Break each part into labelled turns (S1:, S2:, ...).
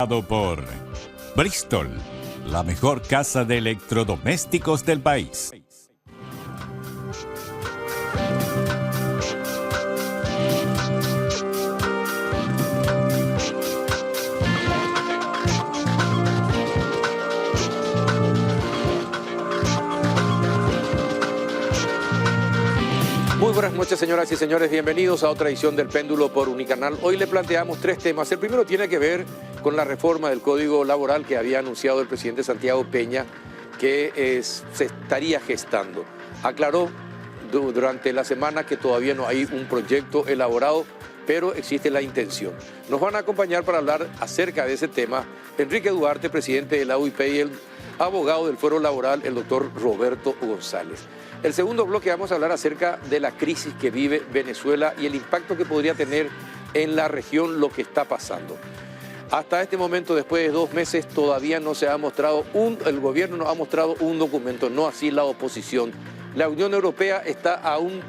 S1: Por Bristol, la mejor casa de electrodomésticos del país.
S2: Muy buenas noches, señoras y señores. Bienvenidos a otra edición del Péndulo por Unicanal. Hoy le planteamos tres temas. El primero tiene que ver con la reforma del Código Laboral que había anunciado el presidente Santiago Peña que se estaría gestando. Aclaró durante la semana que todavía no hay un proyecto elaborado, pero existe la intención. Nos van a acompañar para hablar acerca de ese tema Enrique Duarte, presidente de la UIP, y el abogado del Fuero Laboral, el doctor Roberto González. El segundo bloque vamos a hablar acerca de la crisis que vive Venezuela y el impacto que podría tener en la región lo que está pasando. Hasta este momento, después de 2 meses, todavía no se ha mostrado el gobierno no ha mostrado un documento, no así la oposición. La Unión Europea está a un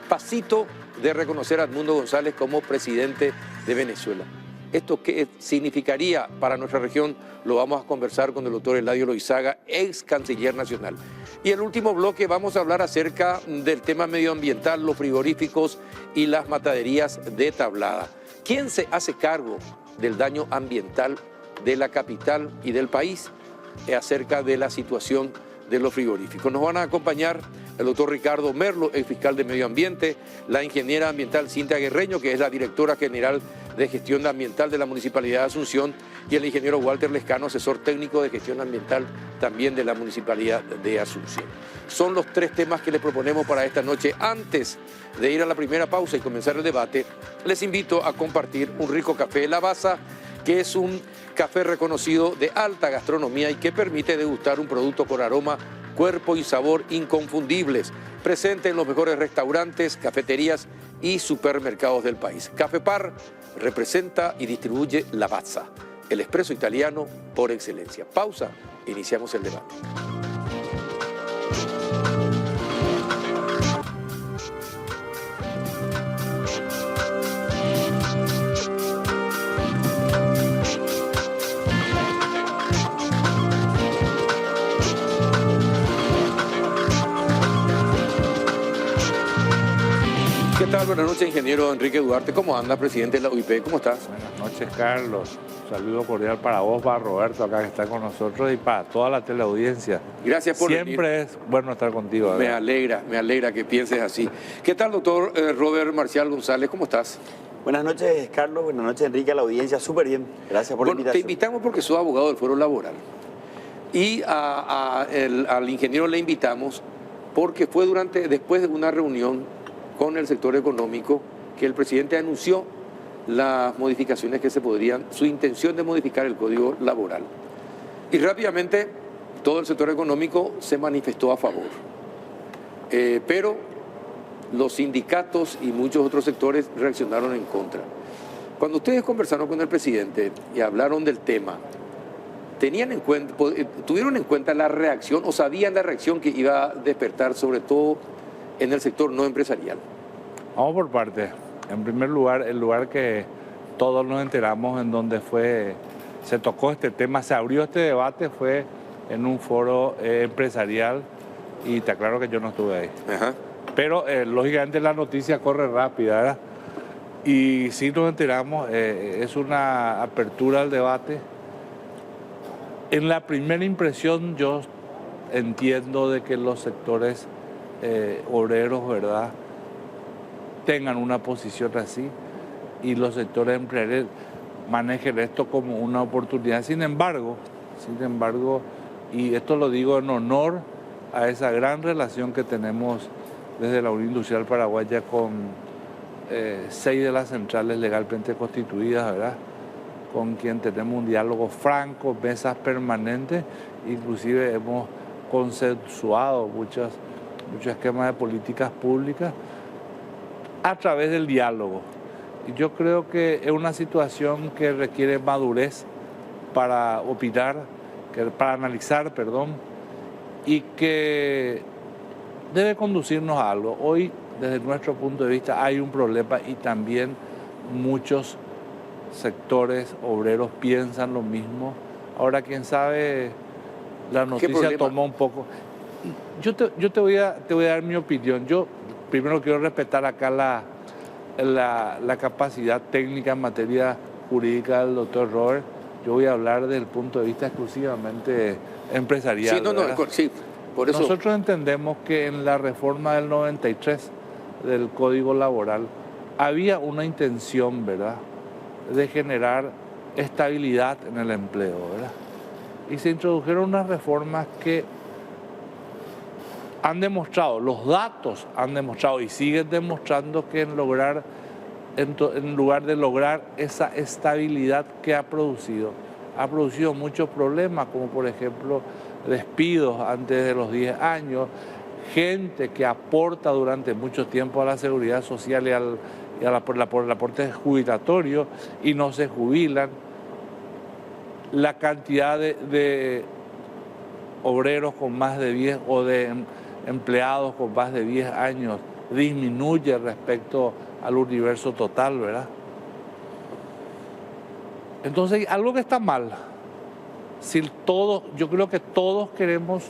S2: pasito de reconocer a Edmundo González como presidente de Venezuela. ¿Esto qué significaría para nuestra región? Lo vamos a conversar con el doctor Eladio Loizaga, ex canciller nacional. Y en el último bloque vamos a hablar acerca del tema medioambiental, los frigoríficos y las mataderías de Tablada. ¿Quién se hace cargo del daño ambiental de la capital y del país acerca de la situación de los frigoríficos? Nos van a acompañar el doctor Ricardo Merlo, ex fiscal de Medio Ambiente, la ingeniera ambiental Cintia Guerreño, que es la directora general de gestión ambiental de la Municipalidad de Asunción, y el ingeniero Walter Lescano, asesor técnico de gestión ambiental también de la Municipalidad de Asunción. Son los 3 temas que les proponemos para esta noche. Antes de ir a la primera pausa y comenzar el debate, les invito a compartir un rico café Lavazza, que es un café reconocido de alta gastronomía y que permite degustar un producto con aroma, cuerpo y sabor inconfundibles, presente en los mejores restaurantes, cafeterías y supermercados del país. Cafepar representa y distribuye Lavazza, el espresso italiano por excelencia. Pausa, iniciamos el debate. ¿Qué tal? Buenas noches, ingeniero Enrique Duarte. ¿Cómo anda, presidente de la UIP? ¿Cómo estás?
S3: Buenas noches, Carlos. Un saludo cordial para vos, para Roberto, acá que está con nosotros, y para toda la teleaudiencia.
S2: Gracias por venir.
S3: Siempre es bueno estar contigo.
S2: Me alegra que pienses así. ¿Qué tal, doctor Robert Marcial González? ¿Cómo estás?
S4: Buenas noches, Carlos. Buenas noches, Enrique, a la audiencia. Súper bien. Gracias por la invitación.
S2: Te invitamos porque sos abogado del Fuero Laboral. Y al ingeniero le invitamos porque fue después de una reunión con el sector económico que el presidente anunció las modificaciones que su intención de modificar el Código Laboral. Y rápidamente todo el sector económico se manifestó a favor. Pero los sindicatos y muchos otros sectores reaccionaron en contra. Cuando ustedes conversaron con el presidente y hablaron del tema, ¿tuvieron en cuenta la reacción o sabían la reacción que iba a despertar, sobre todo en el sector no empresarial?
S3: Vamos por partes. En primer lugar, el lugar que todos nos enteramos en donde se tocó este tema, se abrió este debate, fue en un foro empresarial, y te aclaro que yo no estuve ahí.
S2: Ajá.
S3: Pero lógicamente la noticia corre rápida, ¿verdad? Y sí nos enteramos, es una apertura al debate. En la primera impresión yo entiendo de que los sectores obreros, ¿verdad?, tengan una posición así y los sectores empresariales manejen esto como una oportunidad. Sin embargo, y esto lo digo en honor a esa gran relación que tenemos desde la Unión Industrial Paraguaya con 6 de las centrales legalmente constituidas, ¿verdad?, con quien tenemos un diálogo franco, mesas permanentes, inclusive hemos consensuado muchos esquemas de políticas públicas a través del diálogo. Y yo creo que es una situación que requiere madurez para opinar, para analizar, y que debe conducirnos a algo. Hoy, desde nuestro punto de vista, hay un problema y también muchos sectores obreros piensan lo mismo. Ahora, quién sabe, la noticia tomó un poco. Yo te voy a dar mi opinión. Yo primero quiero respetar acá la capacidad técnica en materia jurídica del doctor Robert. Yo voy a hablar desde el punto de vista exclusivamente empresarial.
S2: Sí, por eso.
S3: Nosotros entendemos que en la reforma del 93 del Código Laboral había una intención, ¿verdad?, de generar estabilidad en el empleo, ¿verdad? Y se introdujeron unas reformas que han demostrado, los datos han demostrado y siguen demostrando que en lugar de lograr esa estabilidad que ha producido muchos problemas, como por ejemplo despidos antes de los 10 años, gente que aporta durante mucho tiempo a la seguridad social y al aporte jubilatorio y no se jubilan, la cantidad de obreros con más de 10 o de empleados con más de 10 años disminuye respecto al universo total, ¿verdad? Entonces, algo que está mal. Yo creo que todos queremos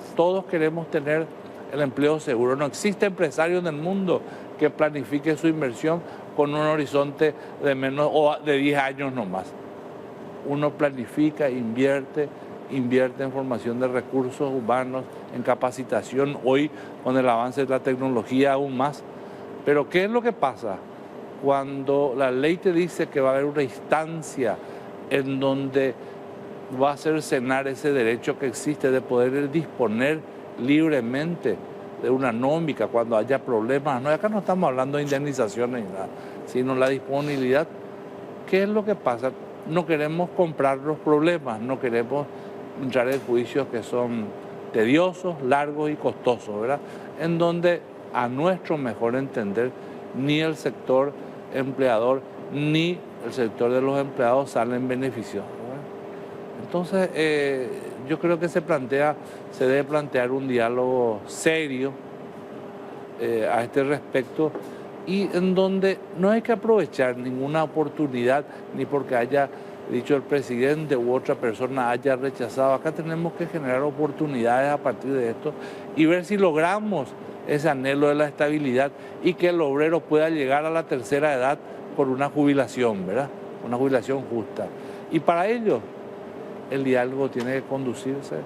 S3: tener el empleo seguro. No existe empresario en el mundo que planifique su inversión con un horizonte de menos o de 10 años nomás. Uno planifica, invierte en formación de recursos humanos, en capacitación, hoy con el avance de la tecnología aún más. Pero ¿qué es lo que pasa? Cuando la ley te dice que va a haber una instancia en donde va a cercenar ese derecho que existe de poder disponer libremente de una nómica cuando haya problemas. No, acá no estamos hablando de indemnizaciones ni nada, sino la disponibilidad. ¿Qué es lo que pasa? No queremos comprar los problemas, no queremos entrar en juicios que son tediosos, largos y costosos, ¿verdad? En donde, a nuestro mejor entender, ni el sector empleador ni el sector de los empleados salen beneficiados, ¿verdad? Entonces, yo creo que se debe plantear un diálogo serio a este respecto, y en donde no hay que aprovechar ninguna oportunidad, ni porque haya dicho el presidente u otra persona haya rechazado. Acá tenemos que generar oportunidades a partir de esto y ver si logramos ese anhelo de la estabilidad y que el obrero pueda llegar a la tercera edad por una jubilación, ¿verdad? Una jubilación justa. Y para ello, el diálogo tiene que conducirse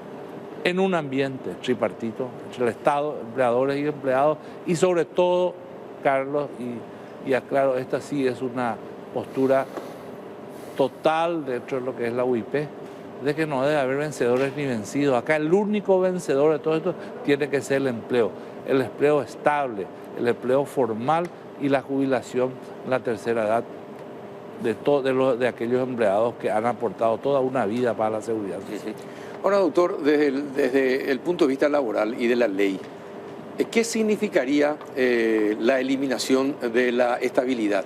S3: en un ambiente tripartito entre el Estado, empleadores y empleados, y sobre todo, Carlos, y aclaro, esta sí es una postura total dentro de lo que es la UIP, de que no debe haber vencedores ni vencidos. Acá el único vencedor de todo esto tiene que ser el empleo estable, el empleo formal y la jubilación en la tercera edad de aquellos empleados que han aportado toda una vida para la seguridad social.
S2: Ahora, doctor, desde el punto de vista laboral y de la ley, ¿qué significaría la eliminación de la estabilidad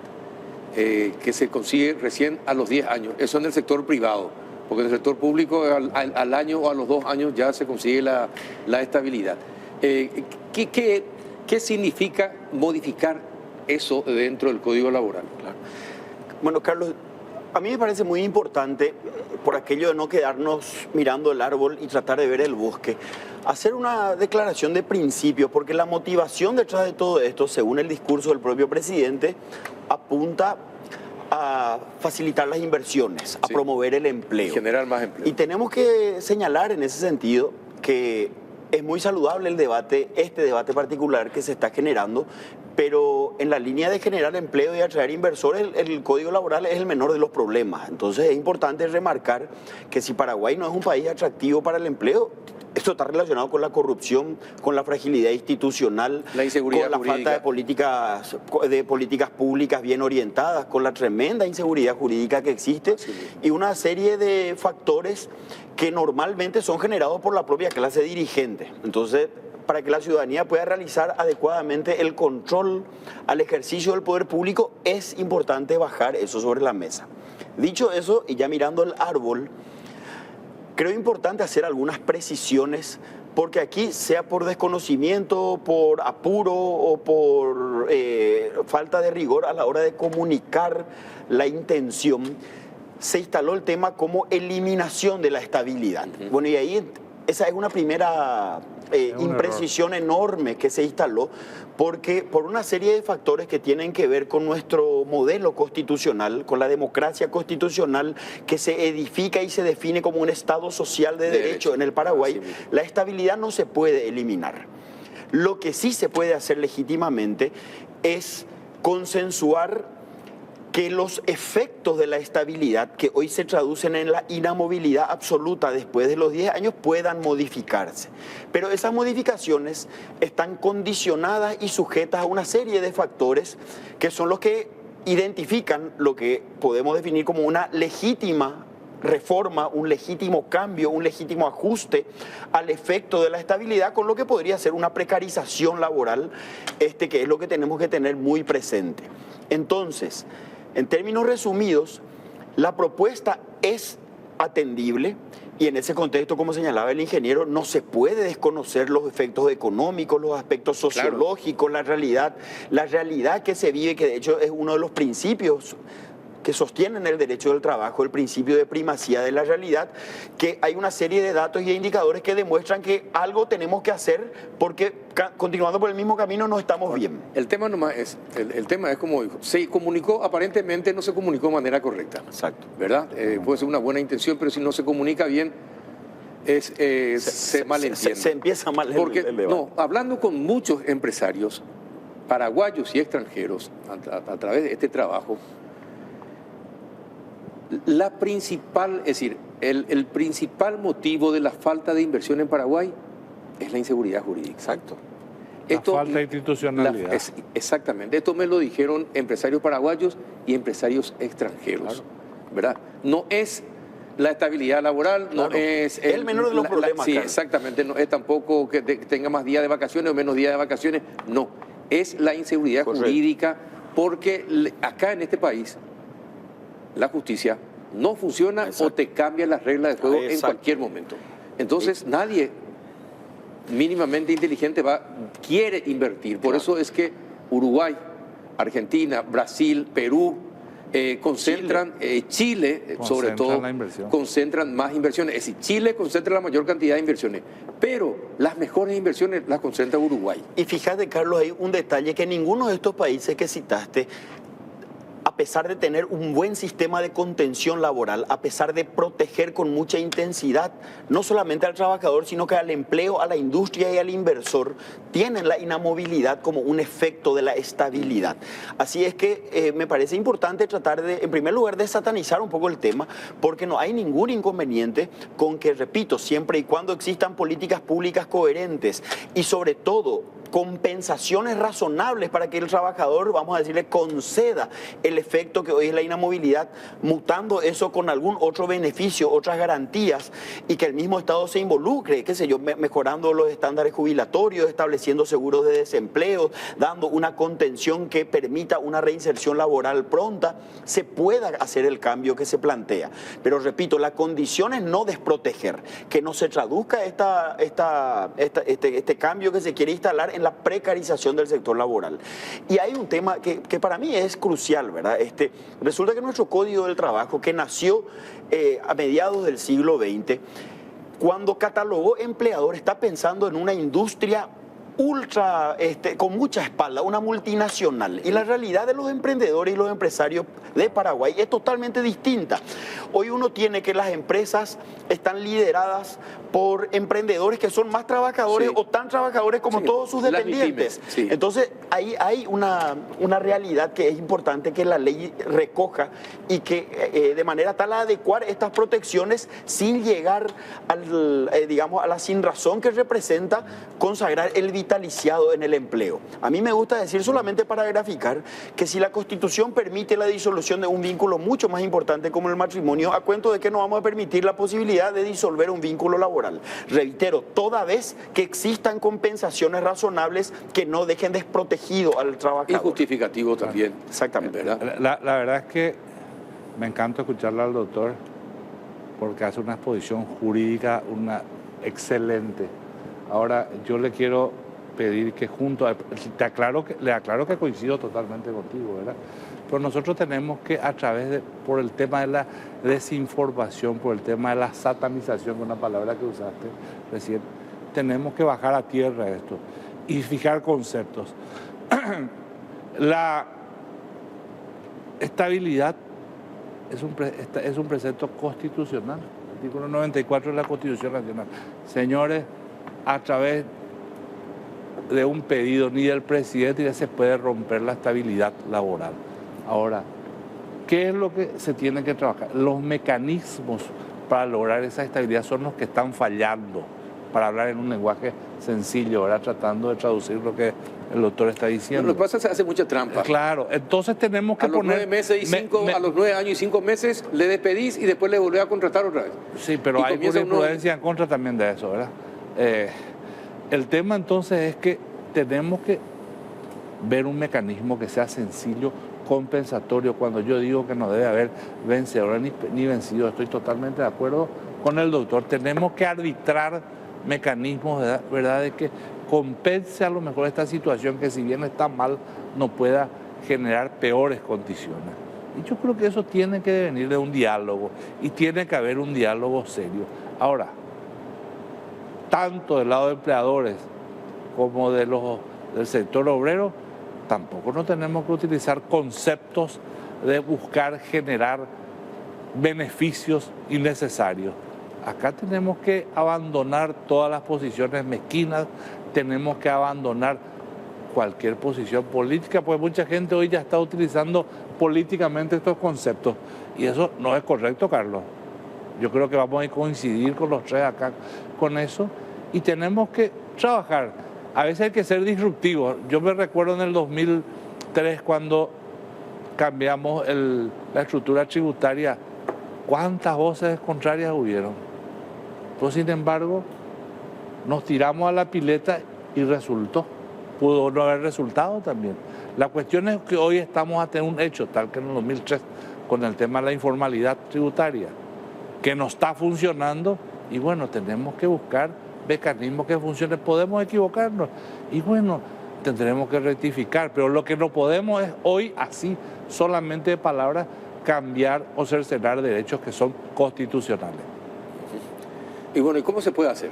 S2: que se consigue recién a los 10 años? Eso en el sector privado, porque en el sector público al año o a los 2 años ya se consigue la estabilidad. ¿Qué significa modificar eso dentro del Código Laboral?
S4: Claro. Bueno, Carlos, a mí me parece muy importante, por aquello de no quedarnos mirando el árbol y tratar de ver el bosque, hacer una declaración de principios, porque la motivación detrás de todo esto, según el discurso del propio presidente, apunta a facilitar las inversiones, a promover el empleo.
S2: Generar más empleo.
S4: Y tenemos que señalar en ese sentido que es muy saludable este debate particular que se está generando, pero en la línea de generar empleo y atraer inversores, el Código Laboral es el menor de los problemas. Entonces es importante remarcar que si Paraguay no es un país atractivo para el empleo, esto está relacionado con la corrupción, con la fragilidad institucional,
S2: la inseguridad
S4: con la
S2: jurídica,
S4: falta de políticas públicas bien orientadas, con la tremenda inseguridad jurídica que existe y una serie de factores que normalmente son generados por la propia clase dirigente. Entonces, para que la ciudadanía pueda realizar adecuadamente el control al ejercicio del poder público, es importante bajar eso sobre la mesa. Dicho eso, y ya mirando el árbol, creo importante hacer algunas precisiones, porque aquí, sea por desconocimiento, por apuro o por falta de rigor a la hora de comunicar la intención, se instaló el tema como eliminación de la estabilidad. Bueno, y ahí esa es una primera imprecisión enorme que se instaló, porque por una serie de factores que tienen que ver con nuestro modelo constitucional, con la democracia constitucional que se edifica y se define como un Estado social de derecho en el Paraguay, la estabilidad no se puede eliminar. Lo que sí se puede hacer legítimamente es consensuar que los efectos de la estabilidad, que hoy se traducen en la inamovilidad absoluta después de los 10 años, puedan modificarse. Pero esas modificaciones están condicionadas y sujetas a una serie de factores que son los que identifican lo que podemos definir como una legítima reforma, un legítimo cambio, un legítimo ajuste al efecto de la estabilidad, con lo que podría ser una precarización laboral, que es lo que tenemos que tener muy presente. Entonces, en términos resumidos, la propuesta es atendible y en ese contexto, como señalaba el ingeniero, no se puede desconocer los efectos económicos, los aspectos sociológicos, la realidad que se vive, que de hecho es uno de los principios que sostienen el derecho del trabajo, el principio de primacía de la realidad, que hay una serie de datos y de indicadores que demuestran que algo tenemos que hacer porque continuando por el mismo camino no estamos bien.
S2: El tema nomás es, el tema es como dijo, se comunicó, aparentemente no se comunicó de manera correcta.
S4: Exacto.
S2: ¿Verdad? Puede ser una buena intención, pero si no se comunica bien, se malentiende.
S4: Se empieza mal el debate.
S2: No, hablando con muchos empresarios, paraguayos y extranjeros, a través de este trabajo, la principal, es decir, el principal motivo de la falta de inversión en Paraguay es la inseguridad jurídica.
S4: Exacto.
S3: La falta de institucionalidad.
S2: Exactamente. Esto me lo dijeron empresarios paraguayos y empresarios extranjeros. Claro. ¿Verdad? No es la estabilidad laboral,
S4: claro,
S2: no es
S4: el menor de los problemas.
S2: Sí, claro. Exactamente. No es tampoco que tenga más días de vacaciones o menos días de vacaciones. No. Es la inseguridad jurídica, porque acá en este país la justicia no funciona. Exacto. O te cambia las reglas de juego. Exacto. En cualquier momento. Entonces nadie mínimamente inteligente quiere invertir. Por eso es que Uruguay, Argentina, Brasil, Perú concentran, Chile sobre todo, concentran más inversiones. Es decir, Chile concentra la mayor cantidad de inversiones, pero las mejores inversiones las concentra Uruguay.
S4: Y fíjate, Carlos, hay un detalle que ninguno de estos países que citaste, a pesar de tener un buen sistema de contención laboral, a pesar de proteger con mucha intensidad, no solamente al trabajador, sino que al empleo, a la industria y al inversor, tienen la inamovilidad como un efecto de la estabilidad. Así es que me parece importante tratar de, en primer lugar, de satanizar un poco el tema, porque no hay ningún inconveniente con que, repito, siempre y cuando existan políticas públicas coherentes y sobre todo compensaciones razonables para que el trabajador, vamos a decirle, conceda el efecto que hoy es la inamovilidad, mutando eso con algún otro beneficio, otras garantías, y que el mismo Estado se involucre, qué sé yo, mejorando los estándares jubilatorios, estableciendo seguros de desempleo, dando una contención que permita una reinserción laboral pronta, se pueda hacer el cambio que se plantea. Pero repito, la condición es no desproteger, que no se traduzca este cambio que se quiere instalar en la precarización del sector laboral. Y hay un tema que para mí es crucial, ¿verdad? Resulta que nuestro Código del Trabajo, que nació a mediados del siglo XX, cuando catalogó empleador, está pensando en una industria con mucha espalda, una multinacional. Y la realidad de los emprendedores y los empresarios de Paraguay es totalmente distinta. Hoy uno tiene que las empresas están lideradas por emprendedores que son más trabajadores, sí, o tan trabajadores como sí, todos sus dependientes. Sí. Entonces, ahí hay una realidad que es importante que la ley recoja y que de manera tal a adecuar estas protecciones sin llegar a la sinrazón que representa consagrar el vitaliciado en el empleo. A mí me gusta decir, solamente para graficar, que si la Constitución permite la disolución de un vínculo mucho más importante como el matrimonio, a cuento de que no vamos a permitir la posibilidad de disolver un vínculo laboral. Reitero, toda vez que existan compensaciones razonables que no dejen desprotegido al trabajador.
S2: Y justificativo también.
S4: Claro. Exactamente.
S3: ¿Verdad? La verdad es que me encanta escucharle al doctor porque hace una exposición jurídica excelente. Ahora, yo le quiero pedir que le aclaro que coincido totalmente contigo, ¿verdad? Pero nosotros tenemos que, por el tema de la desinformación, por el tema de la satanización, una palabra que usaste recién, tenemos que bajar a tierra esto y fijar conceptos. La estabilidad es un precepto constitucional, artículo 94 de la Constitución Nacional. Señores, a través de un pedido ni del presidente ya se puede romper la estabilidad laboral. Ahora, ¿qué es lo que se tiene que trabajar? Los mecanismos para lograr esa estabilidad son los que están fallando, para hablar en un lenguaje sencillo, ahora tratando de traducir lo que el doctor está diciendo.
S2: Lo que pasa es que se hace mucha trampa.
S3: Claro, entonces tenemos que poner...
S2: A los 9 años y 5 meses le despedís y después le volvés a contratar otra vez.
S3: Sí, pero hay jurisprudencia en contra también de eso, ¿verdad? El tema entonces es que tenemos que ver un mecanismo que sea sencillo, compensatorio. Cuando yo digo que no debe haber vencedor ni vencido, estoy totalmente de acuerdo con el doctor. Tenemos que arbitrar mecanismos, ¿verdad?, de que compense a lo mejor esta situación que, si bien está mal, no pueda generar peores condiciones. Y yo creo que eso tiene que venir de un diálogo, y tiene que haber un diálogo serio. Ahora, tanto del lado de empleadores como del sector obrero, tampoco no tenemos que utilizar conceptos de buscar generar beneficios innecesarios. Acá tenemos que abandonar todas las posiciones mezquinas, tenemos que abandonar cualquier posición política, pues mucha gente hoy ya está utilizando políticamente estos conceptos, y eso no es correcto, Carlos. Yo creo que vamos a coincidir con los tres acá con eso, y tenemos que trabajar. A veces hay que ser disruptivos. Yo me recuerdo en el 2003, cuando cambiamos la estructura tributaria, ¿cuántas voces contrarias hubieron? Pues, sin embargo, nos tiramos a la pileta y resultó. Pudo no haber resultado también. La cuestión es que hoy estamos a tener un hecho, tal que en el 2003, con el tema de la informalidad tributaria, que no está funcionando, y bueno, tenemos que buscar mecanismos que funcionen. Podemos equivocarnos y bueno, tendremos que rectificar, pero lo que no podemos es hoy, así, solamente de palabras, cambiar o cercenar derechos que son constitucionales.
S2: Y bueno, ¿y cómo se puede hacer?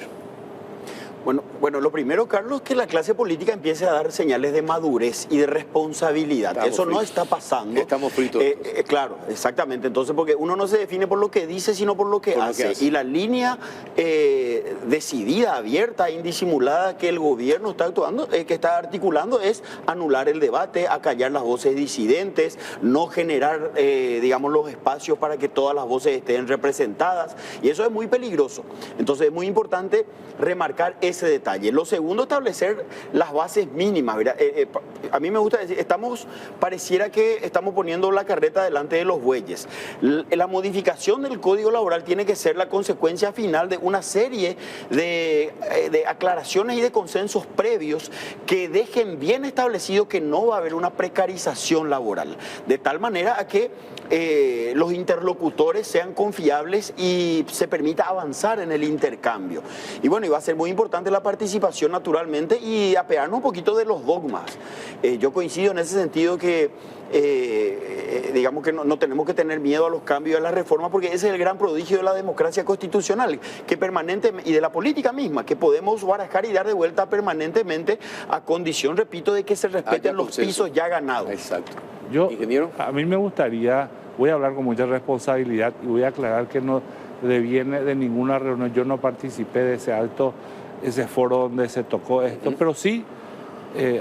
S4: Bueno, lo primero, Carlos, es que la clase política empiece a dar señales de madurez y de responsabilidad. Eso no está pasando.
S2: Estamos fritos.
S4: Claro, exactamente. Entonces, porque uno no se define por lo que dice, sino por lo que hace. Y la línea decidida, abierta, indisimulada que el gobierno está actuando, que está articulando, es anular el debate, acallar las voces disidentes, no generar, digamos, los espacios para que todas las voces estén representadas. Y eso es muy peligroso. Entonces, es muy importante remarcar ese detalle. Lo segundo, establecer las bases mínimas. A mí me gusta decir, pareciera que estamos poniendo la carreta delante de los bueyes. La modificación del Código Laboral tiene que ser la consecuencia final de una serie de aclaraciones y de consensos previos que dejen bien establecido que no va a haber una precarización laboral, de tal manera a que los interlocutores sean confiables y se permita avanzar en el intercambio. Y bueno, y va a ser muy importante la participación, naturalmente, y apearnos un poquito de los dogmas. Yo coincido en ese sentido que digamos que no tenemos que tener miedo a los cambios, a las reformas, porque ese es el gran prodigio de la democracia constitucional, que permanentemente, y de la política misma, que podemos barajar y dar de vuelta permanentemente, a condición, repito, de que se respeten los pisos ya ganados.
S2: Exacto.
S3: ¿Ingeniero? A mí me gustaría, voy a hablar con mucha responsabilidad y voy a aclarar que no deviene de ninguna reunión. Yo no participé de ese foro donde se tocó esto, pero sí,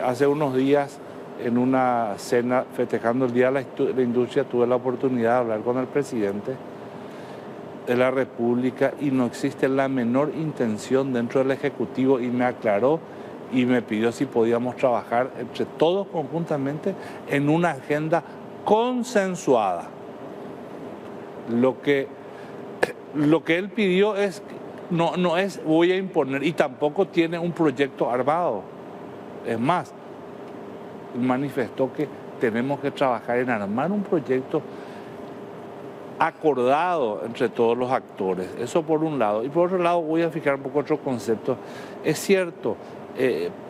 S3: hace unos días, en una cena festejando el Día de la Industria, tuve la oportunidad de hablar con el presidente de la República, y no existe la menor intención dentro del Ejecutivo, y me aclaró y me pidió si podíamos trabajar entre todos conjuntamente en una agenda consensuada. Lo que él pidió no es voy a imponer, y tampoco tiene un proyecto armado. Es más, manifestó que tenemos que trabajar en armar un proyecto acordado entre todos los actores. Eso por un lado. Y por otro lado, voy a fijar un poco otro concepto. Es cierto,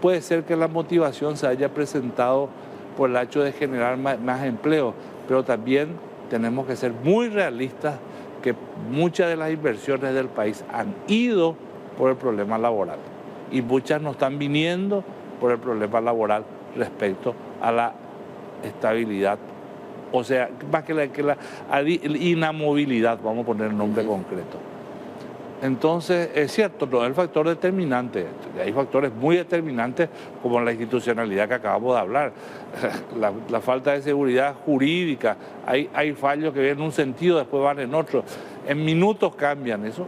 S3: puede ser que la motivación se haya presentado por el hecho de generar más empleo, pero también tenemos que ser muy realistas que muchas de las inversiones del país han ido por el problema laboral y muchas no están viniendo por el problema laboral respecto a la estabilidad, o sea, más que la inamovilidad, vamos a poner el nombre concreto. Entonces, es cierto, no es el factor determinante. Hay factores muy determinantes como la institucionalidad que acabamos de hablar, la falta de seguridad jurídica, hay fallos que vienen en un sentido, después van en otro. En minutos cambian eso.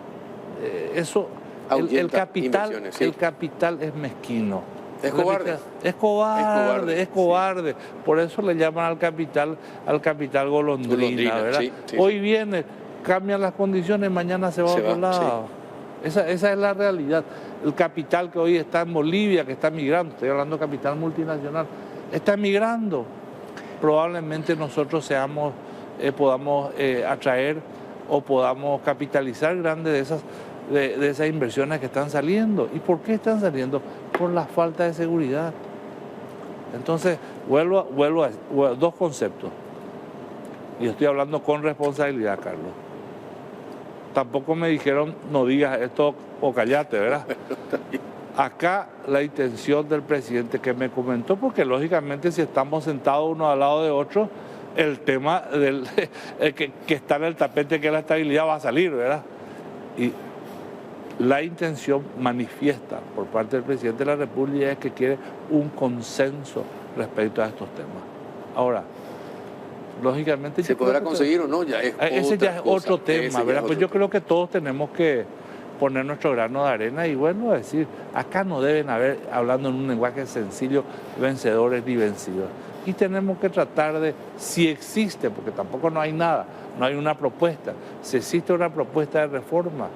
S3: El capital, sí. El capital es mezquino.
S2: Es cobarde.
S3: Es cobarde. Por eso le llaman al capital golondrina, ¿verdad?
S2: Sí, sí,
S3: hoy viene, cambian las condiciones, mañana se va a otro lado. Sí. Esa es la realidad. El capital que hoy está en Bolivia, que está migrando, estoy hablando de capital multinacional, está migrando. Probablemente nosotros podamos atraer o podamos capitalizar grandes de esas inversiones que están saliendo. ¿Y por qué están saliendo? Por la falta de seguridad. Entonces, vuelvo a dos conceptos. Y estoy hablando con responsabilidad, Carlos. Tampoco me dijeron, no digas esto o callate, ¿verdad? Acá la intención del presidente que me comentó, porque lógicamente si estamos sentados uno al lado de otro, el tema que está en el tapete, que es la estabilidad, va a salir, ¿verdad? Y la intención manifiesta por parte del presidente de la República es que quiere un consenso respecto a estos temas. Ahora, lógicamente...
S2: ¿Se podrá conseguir o no?
S3: Ese ya es otro tema, ¿verdad? Pues yo creo que todos tenemos que poner nuestro grano de arena y bueno, decir, acá no deben haber, hablando en un lenguaje sencillo, vencedores ni vencidos. Y tenemos que tratar de, si existe, porque tampoco no hay nada, no hay una propuesta, si existe una propuesta de reforma,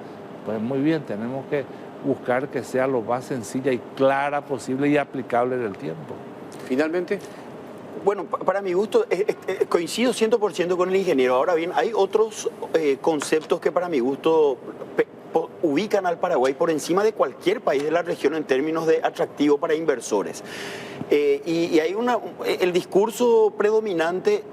S3: pues muy bien, tenemos que buscar que sea lo más sencilla y clara posible y aplicable en el tiempo.
S2: Finalmente.
S4: Bueno, para mi gusto, coincido 100% con el ingeniero. Ahora bien, hay otros conceptos que para mi gusto ubican al Paraguay por encima de cualquier país de la región en términos de atractivo para inversores. Y hay el discurso predominante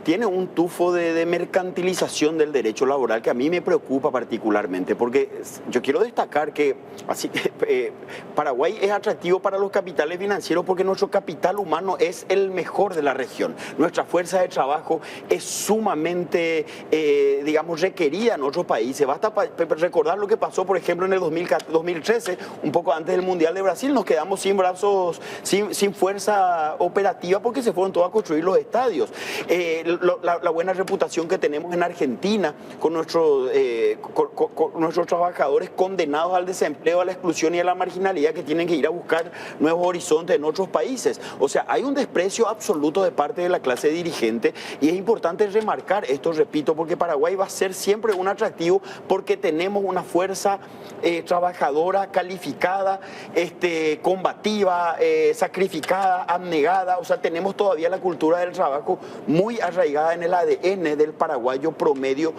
S4: tiene un tufo de mercantilización del derecho laboral que a mí me preocupa particularmente, porque yo quiero destacar que Paraguay es atractivo para los capitales financieros porque nuestro capital humano es el mejor de la región. Nuestra fuerza de trabajo es sumamente, digamos, requerida en otros países. Basta recordar lo que pasó, por ejemplo, en el 2013, un poco antes del Mundial de Brasil, nos quedamos sin brazos, sin fuerza operativa porque se fueron todos a construir los estadios. La buena reputación que tenemos en Argentina con nuestros trabajadores condenados al desempleo, a la exclusión y a la marginalidad, que tienen que ir a buscar nuevos horizontes en otros países. O sea, hay un desprecio absoluto de parte de la clase dirigente y es importante remarcar esto, repito, porque Paraguay va a ser siempre un atractivo porque tenemos una fuerza trabajadora, calificada, combativa, sacrificada, abnegada. O sea, tenemos todavía la cultura del trabajo muy arraigada en el ADN del paraguayo promedio,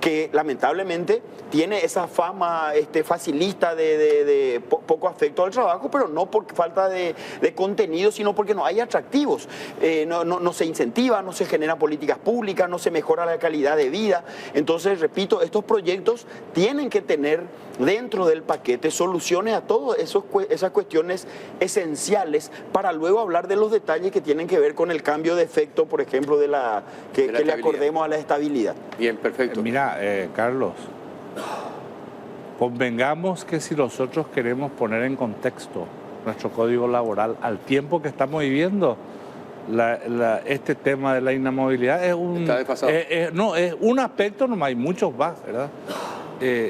S4: que lamentablemente tiene esa fama facilista de poco afecto al trabajo, pero no por falta de contenido, sino porque no hay atractivos. No se incentiva, no se generan políticas públicas, no se mejora la calidad de vida. Entonces, repito, estos proyectos tienen que tener dentro del paquete soluciones a todas esas cuestiones esenciales para luego hablar de los detalles que tienen que ver con el cambio de efecto, por ejemplo, que le acordemos a la estabilidad.
S2: Bien, perfecto.
S3: Mira, Carlos, convengamos que si nosotros queremos poner en contexto nuestro código laboral al tiempo que estamos viviendo, este tema de la inamovilidad es un aspecto, no hay muchos más, ¿verdad?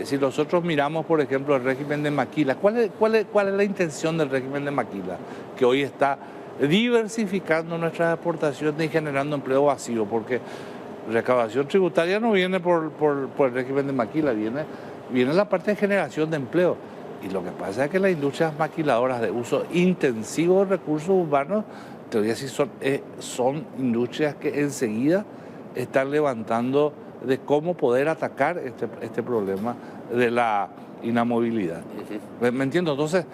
S3: Si nosotros miramos, por ejemplo, el régimen de Maquila, ¿cuál es la intención del régimen de Maquila? Que hoy está diversificando nuestras exportaciones y generando empleo vacío, porque recaudación tributaria no viene por el régimen de Maquila, viene la parte de generación de empleo. Y lo que pasa es que las industrias maquiladoras de uso intensivo de recursos humanos, en teoría sí son industrias que enseguida están levantando de cómo poder atacar este problema de la inamovilidad. ¿Me entiendo? Entonces,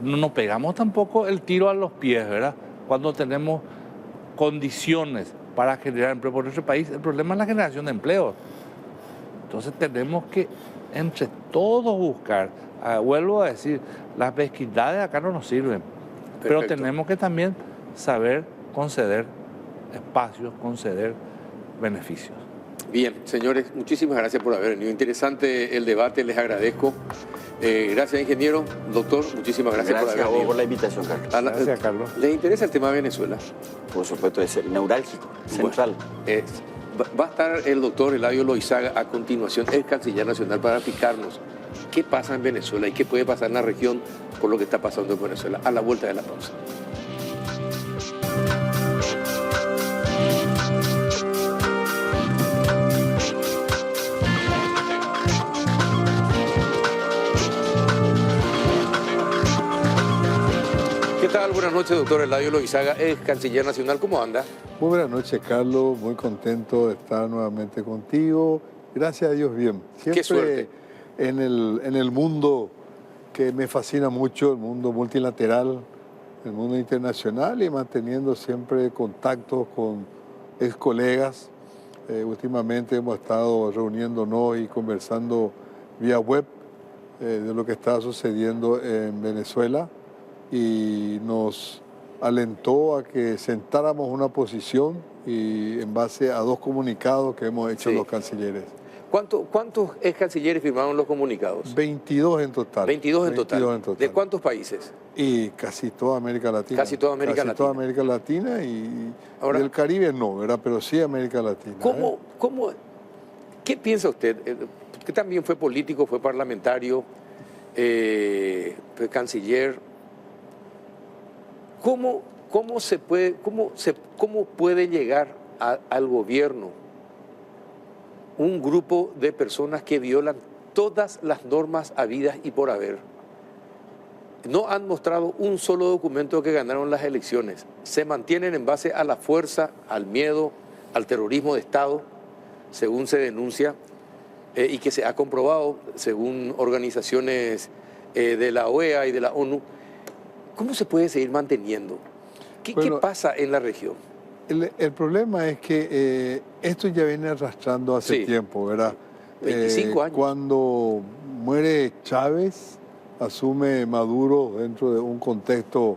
S3: no nos pegamos tampoco el tiro a los pies, ¿verdad? Cuando tenemos condiciones para generar empleo por nuestro país. El problema es la generación de empleo. Entonces tenemos que entre todos buscar, vuelvo a decir, las mezquindades acá no nos sirven, pero tenemos que también saber conceder espacios, conceder beneficios.
S2: Bien, señores, muchísimas gracias por haber venido. Interesante el debate, les agradezco. Gracias, ingeniero. Doctor, muchísimas gracias por haber venido.
S4: Gracias por la invitación, Carlos.
S3: Gracias, Carlos.
S2: ¿Les interesa el tema de Venezuela?
S4: Por supuesto, es neurálgico, central.
S2: Bueno, va a estar el doctor Eladio Loizaga a continuación, el canciller nacional, para explicarnos qué pasa en Venezuela y qué puede pasar en la región por lo que está pasando en Venezuela, a la vuelta de la pausa. ¿Qué tal? Buenas noches, doctor Eladio Loizaga, ex canciller nacional. ¿Cómo anda?
S5: Muy buenas noches, Carlos. Muy contento de estar nuevamente contigo. Gracias a Dios, bien. Siempre
S2: Qué suerte.
S5: En el mundo que me fascina mucho, el mundo multilateral, el mundo internacional, y manteniendo siempre contactos con ex colegas. Últimamente hemos estado reuniéndonos y conversando vía web de lo que está sucediendo en Venezuela, y nos alentó a que sentáramos una posición y en base a 2 comunicados que hemos hecho los cancilleres.
S2: ¿Cuántos ex cancilleres firmaron los comunicados?
S5: 22 en total.
S2: 22 en total. ¿De cuántos países?
S5: Y casi toda América Latina.
S2: Casi toda América Latina.
S5: Toda América Latina y
S2: Ahora,
S5: del Caribe no, ¿verdad? Pero sí América Latina.
S2: ¿Qué piensa usted? Que también fue político, fue parlamentario, fue canciller. ¿Cómo puede llegar al gobierno un grupo de personas que violan todas las normas habidas y por haber? No han mostrado un solo documento que ganaron las elecciones. Se mantienen en base a la fuerza, al miedo, al terrorismo de Estado, según se denuncia, y que se ha comprobado según organizaciones de la OEA y de la ONU. ¿Cómo se puede seguir manteniendo? ¿Qué pasa en la región?
S5: El problema es que esto ya viene arrastrando hace tiempo, ¿verdad?
S2: 25 años.
S5: Cuando muere Chávez, asume Maduro dentro de un contexto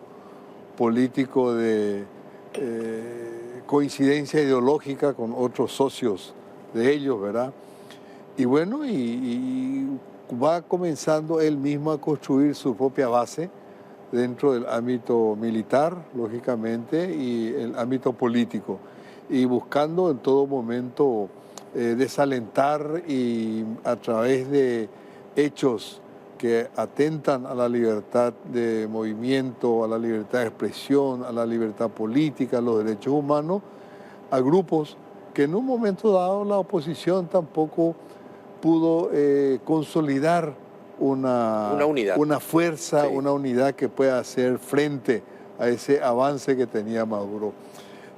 S5: político de coincidencia ideológica con otros socios de ellos, ¿verdad? Y bueno, y va comenzando él mismo a construir su propia base dentro del ámbito militar, lógicamente, y el ámbito político, y buscando en todo momento desalentar y a través de hechos que atentan a la libertad de movimiento, a la libertad de expresión, a la libertad política, a los derechos humanos, a grupos que en un momento dado la oposición tampoco pudo consolidar una unidad, una fuerza, una unidad que pueda hacer frente a ese avance que tenía Maduro.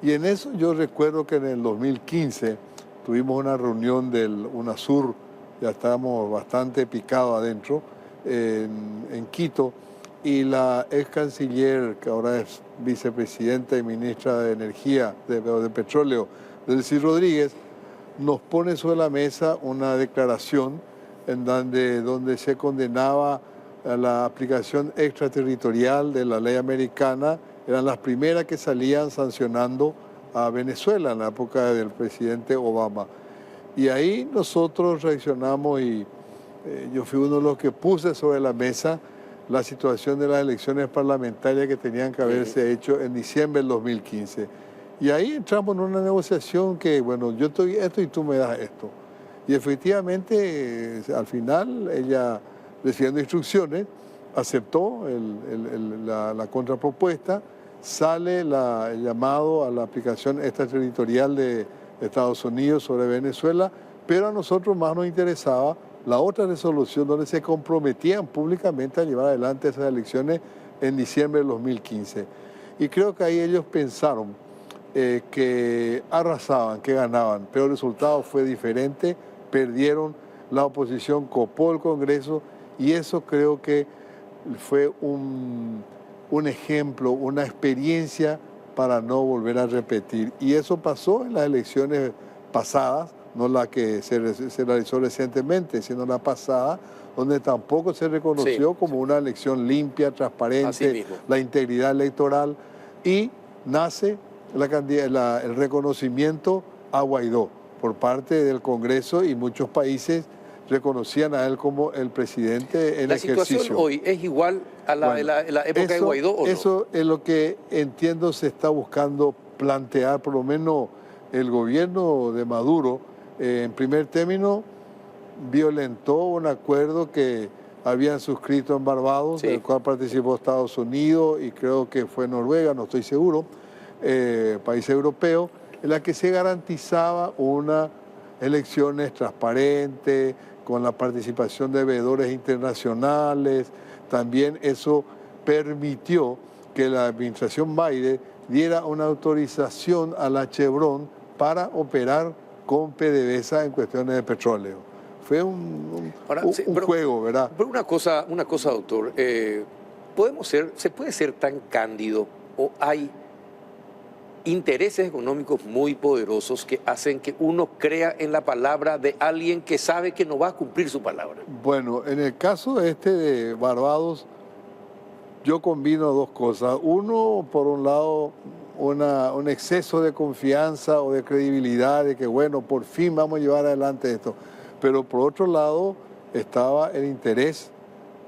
S5: Y en eso yo recuerdo que en el 2015 tuvimos una reunión del UNASUR, ya estábamos bastante picados adentro, en Quito, y la ex canciller, que ahora es vicepresidenta y ministra de Energía, de Petróleo, Delcy Rodríguez, nos pone sobre la mesa una declaración en donde se condenaba a la aplicación extraterritorial de la ley americana. Eran las primeras que salían sancionando a Venezuela en la época del presidente Obama. Y ahí nosotros reaccionamos y yo fui uno de los que puse sobre la mesa la situación de las elecciones parlamentarias que tenían que haberse hecho en diciembre del 2015. Y ahí entramos en una negociación que, bueno, yo estoy esto y tú me das esto. Y efectivamente, al final, ella, recibiendo instrucciones, aceptó la contrapropuesta, sale el llamado a la aplicación extraterritorial de Estados Unidos sobre Venezuela, pero a nosotros más nos interesaba la otra resolución donde se comprometían públicamente a llevar adelante esas elecciones en diciembre del 2015. Y creo que ahí ellos pensaron que arrasaban, que ganaban, pero el resultado fue diferente. Perdieron, la oposición copó el Congreso, y eso creo que fue un ejemplo, una experiencia para no volver a repetir. Y eso pasó en las elecciones pasadas, no la que se realizó recientemente, sino la pasada, donde tampoco se reconoció como una elección limpia, transparente, la integridad electoral, y nace el reconocimiento a Guaidó por parte del Congreso, y muchos países reconocían a él como el presidente en ejercicio.
S2: ¿La situación hoy es igual a la de la época de Guaidó o no?
S5: Eso es lo que entiendo se está buscando plantear, por lo menos el gobierno de Maduro, en primer término, violentó un acuerdo que habían suscrito en Barbados, del cual participó Estados Unidos y creo que fue Noruega, no estoy seguro, país europeo, en la que se garantizaba unas elecciones transparentes, con la participación de veedores internacionales. También eso permitió que la administración Biden diera una autorización a la Chevron para operar con PDVSA en cuestiones de petróleo. Fue un juego, ¿verdad?
S2: Pero una cosa, doctor, ¿se puede ser tan cándido o hay intereses económicos muy poderosos que hacen que uno crea en la palabra de alguien que sabe que no va a cumplir su palabra?
S5: Bueno, en el caso de Barbados, yo combino dos cosas. Uno, por un lado, un exceso de confianza o de credibilidad de que, bueno, por fin vamos a llevar adelante esto. Pero por otro lado, estaba el interés,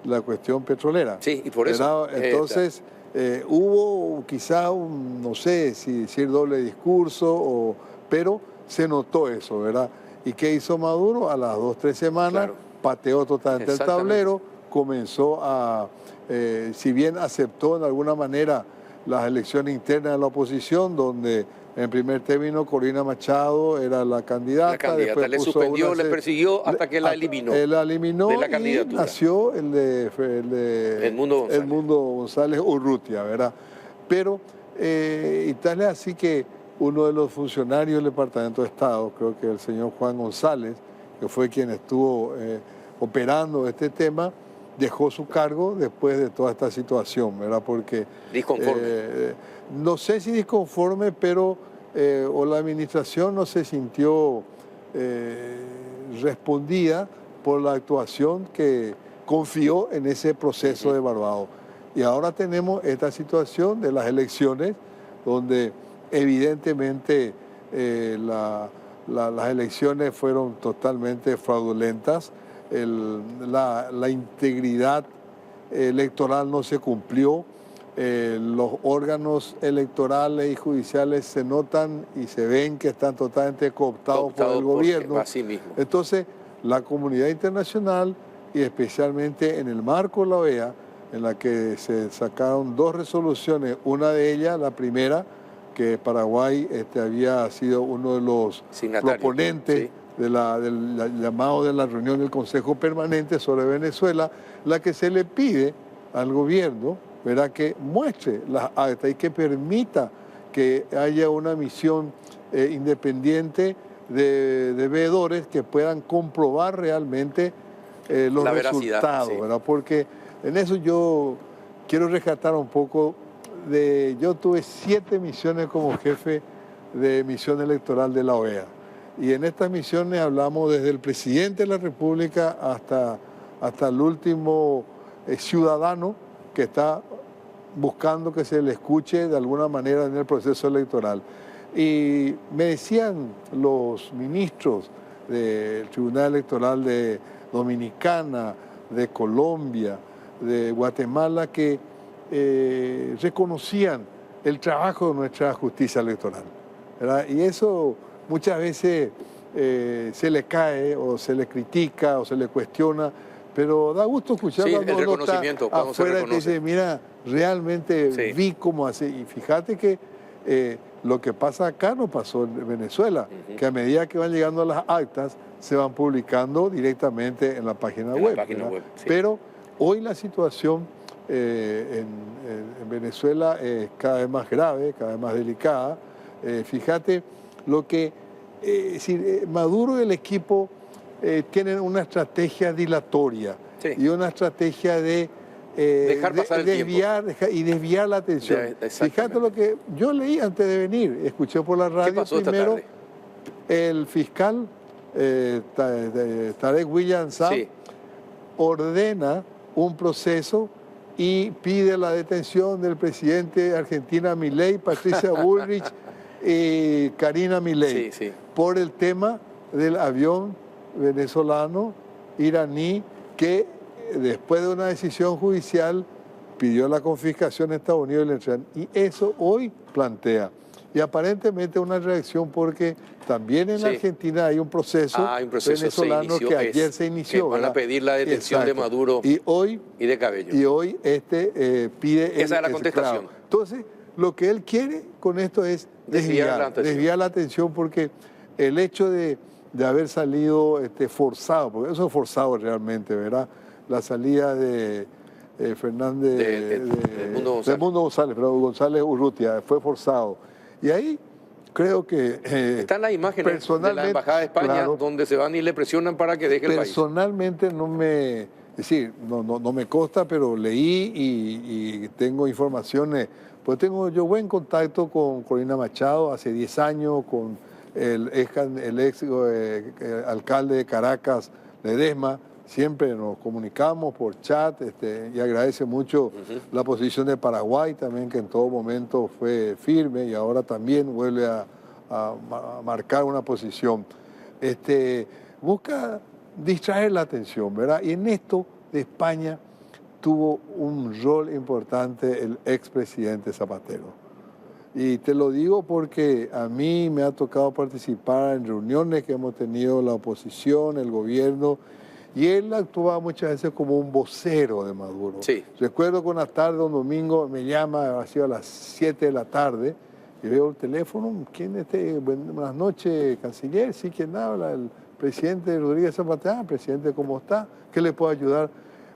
S5: la cuestión petrolera.
S2: Sí, y por eso.
S5: Entonces, hubo quizá no sé si decir doble discurso, pero se notó eso, ¿verdad? ¿Y qué hizo Maduro? A las 2 o 3 semanas, pateó totalmente el tablero, comenzó a, si bien aceptó en alguna manera las elecciones internas de la oposición, donde en primer término Corina Machado era la candidata.
S2: Después le suspendió, le persiguió hasta que la eliminó.
S5: La eliminó
S2: de la candidatura.
S5: Y nació Edmundo González Urrutia, ¿verdad? Pero, y tal es así que uno de los funcionarios del Departamento de Estado, creo que el señor Juan González, que fue quien estuvo operando este tema, dejó su cargo después de toda esta situación, ¿verdad? Porque...
S2: Disconforme.
S5: No sé si disconforme, pero o la administración no se sintió respondida por la actuación que confió en ese proceso de Barbados. Y ahora tenemos esta situación de las elecciones, donde evidentemente las elecciones fueron totalmente fraudulentas, la integridad electoral no se cumplió. Los órganos electorales y judiciales se notan y se ven que están totalmente cooptados por el gobierno.
S2: Así mismo.
S5: Entonces, la comunidad internacional, y especialmente en el marco de la OEA, en la que se sacaron 2 resoluciones, una de ellas, la primera, que Paraguay había sido uno de los proponentes del llamado de la reunión del Consejo Permanente sobre Venezuela, la que se le pide al gobierno, ¿verdad?, que muestre las actas y que permita que haya una misión independiente de veedores que puedan comprobar realmente los resultados, ¿verdad? Porque en eso yo quiero rescatar un poco yo tuve 7 misiones como jefe de misión electoral de la OEA. Y en estas misiones hablamos desde el presidente de la República hasta el último ciudadano que está buscando que se le escuche de alguna manera en el proceso electoral. Y me decían los ministros del Tribunal Electoral de Dominicana, de Colombia, de Guatemala, que reconocían el trabajo de nuestra justicia electoral, ¿verdad? Y eso muchas veces se le cae o se le critica o se le cuestiona, pero da gusto escuchar cuando
S2: el reconocimiento,
S5: está afuera y dice, mira, realmente vi cómo hace. Y fíjate que lo que pasa acá no pasó en Venezuela, que a medida que van llegando las actas, se van publicando directamente en la página web. Pero hoy la situación en Venezuela es cada vez más grave, cada vez más delicada. Fíjate lo que Maduro y el equipo tienen una estrategia dilatoria y una estrategia de
S2: Dejar pasar el
S5: desviar la atención. Fíjate lo que yo leí antes de venir, escuché por la radio.
S2: ¿Qué pasó
S5: primero,
S2: esta
S5: tarde? El fiscal Tarek William Saab ordena un proceso y pide la detención del presidente de Argentina Milei, Patricia Bullrich y Karina Milei por el tema del avión venezolano iraní que después de una decisión judicial pidió la confiscación de Estados Unidos y le entregan. Y eso hoy plantea. Y aparentemente una reacción porque también en Argentina hay un proceso, venezolano que ayer se inició.
S2: Que van a pedir la detención de Maduro y de Cabello.
S5: Y hoy pide...
S2: Esa es la contestación.
S5: Claro. Entonces, lo que él quiere con esto es desviar la atención porque el hecho de haber salido forzado, porque eso es forzado realmente, ¿verdad? La salida de Fernández... de Mundo González, pero González Urrutia, fue forzado. Y ahí creo que...
S2: están las imágenes de la Embajada de España, claro, donde se van y le presionan para que deje el país.
S5: Personalmente no me... Es decir, no me consta, pero leí y tengo informaciones. Pues tengo yo buen contacto con Corina Machado hace 10 años, con el ex alcalde de Caracas, Ledesma. Siempre nos comunicamos por chat y agradece mucho la posición de Paraguay también, que en todo momento fue firme y ahora también vuelve a marcar una posición. Busca distraer la atención, ¿verdad? Y en esto de España tuvo un rol importante el expresidente Zapatero. Y te lo digo porque a mí me ha tocado participar en reuniones que hemos tenido la oposición, el gobierno, y él actuaba muchas veces como un vocero de Maduro.
S2: Sí.
S5: Recuerdo que una tarde, un domingo, me llama, ha sido a las 7 de la tarde, y veo el teléfono, ¿quién es? Buenas noches, canciller, sí, ¿quién habla? El presidente Rodríguez Zapatero. Presidente, ¿cómo está? ¿Qué le puedo ayudar?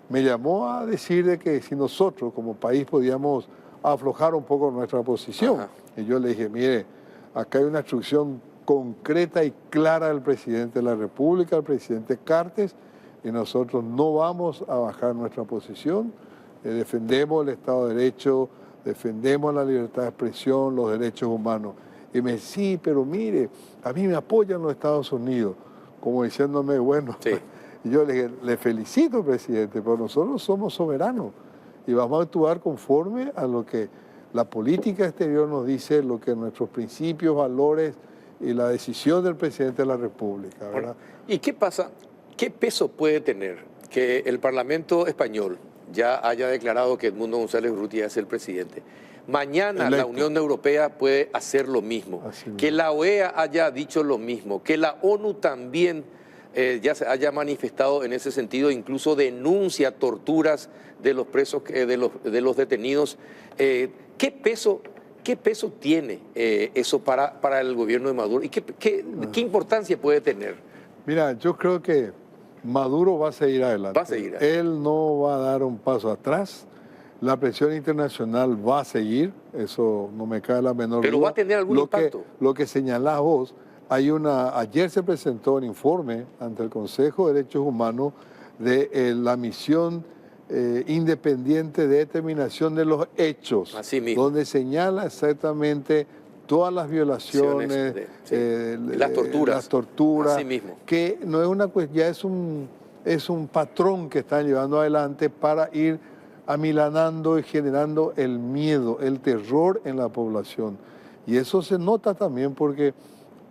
S5: Me llamó a decir de que si nosotros como país podíamos aflojar un poco nuestra posición. Y yo le dije, mire, acá hay una instrucción concreta y clara del presidente de la República, el presidente Cartes, y nosotros no vamos a bajar nuestra posición, defendemos el Estado de Derecho, defendemos la libertad de expresión, los derechos humanos. Y me dice, sí, pero mire, a mí me apoyan los Estados Unidos, como diciéndome, bueno, y yo le dije, le felicito, presidente, pero nosotros somos soberanos y vamos a actuar conforme a lo que la política exterior nos dice, lo que nuestros principios, valores y la decisión del presidente de la República, ¿verdad?
S2: Bueno, ¿y qué pasa? ¿Qué peso puede tener que el Parlamento español ya haya declarado que Edmundo González Urrutia es el presidente? Mañana la Unión Europea puede hacer lo mismo. Que la OEA haya dicho lo mismo. Que la ONU también ya se haya manifestado en ese sentido, incluso denuncia torturas de los presos, de los detenidos. ¿Qué peso tiene eso para el gobierno de Maduro? ¿Y qué importancia puede tener?
S5: Mira, yo creo que Maduro va a seguir adelante.
S2: Va a seguir adelante.
S5: Él no va a dar un paso atrás. La presión internacional va a seguir, eso no me cae la menor duda.
S2: Pero va a tener algún impacto.
S5: Lo que señalás vos, ayer se presentó un informe ante el Consejo de Derechos Humanos de la misión independiente de determinación de los hechos, donde señala exactamente todas las violaciones, las torturas,
S2: así mismo,
S5: que no es una cuestión, ya es un patrón que están llevando adelante para ir amilanando y generando el miedo, el terror en la población. Y eso se nota también porque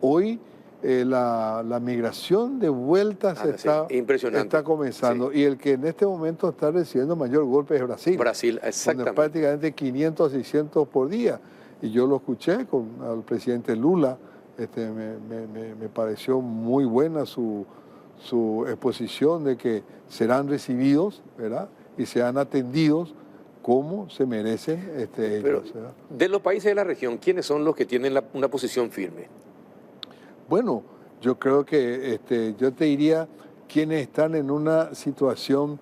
S5: hoy la migración de vueltas está comenzando. Y el que en este momento está recibiendo mayor golpe es Brasil.
S2: Brasil, exactamente.
S5: Donde prácticamente 500 a 600 por día. Y yo lo escuché al presidente Lula, me pareció muy buena su exposición de que serán recibidos, ¿verdad? Y sean atendidos como se merecen ellos. ¿Verdad?
S2: De los países de la región, ¿quiénes son los que tienen una posición firme?
S5: Bueno, yo creo que yo te diría quienes están en una situación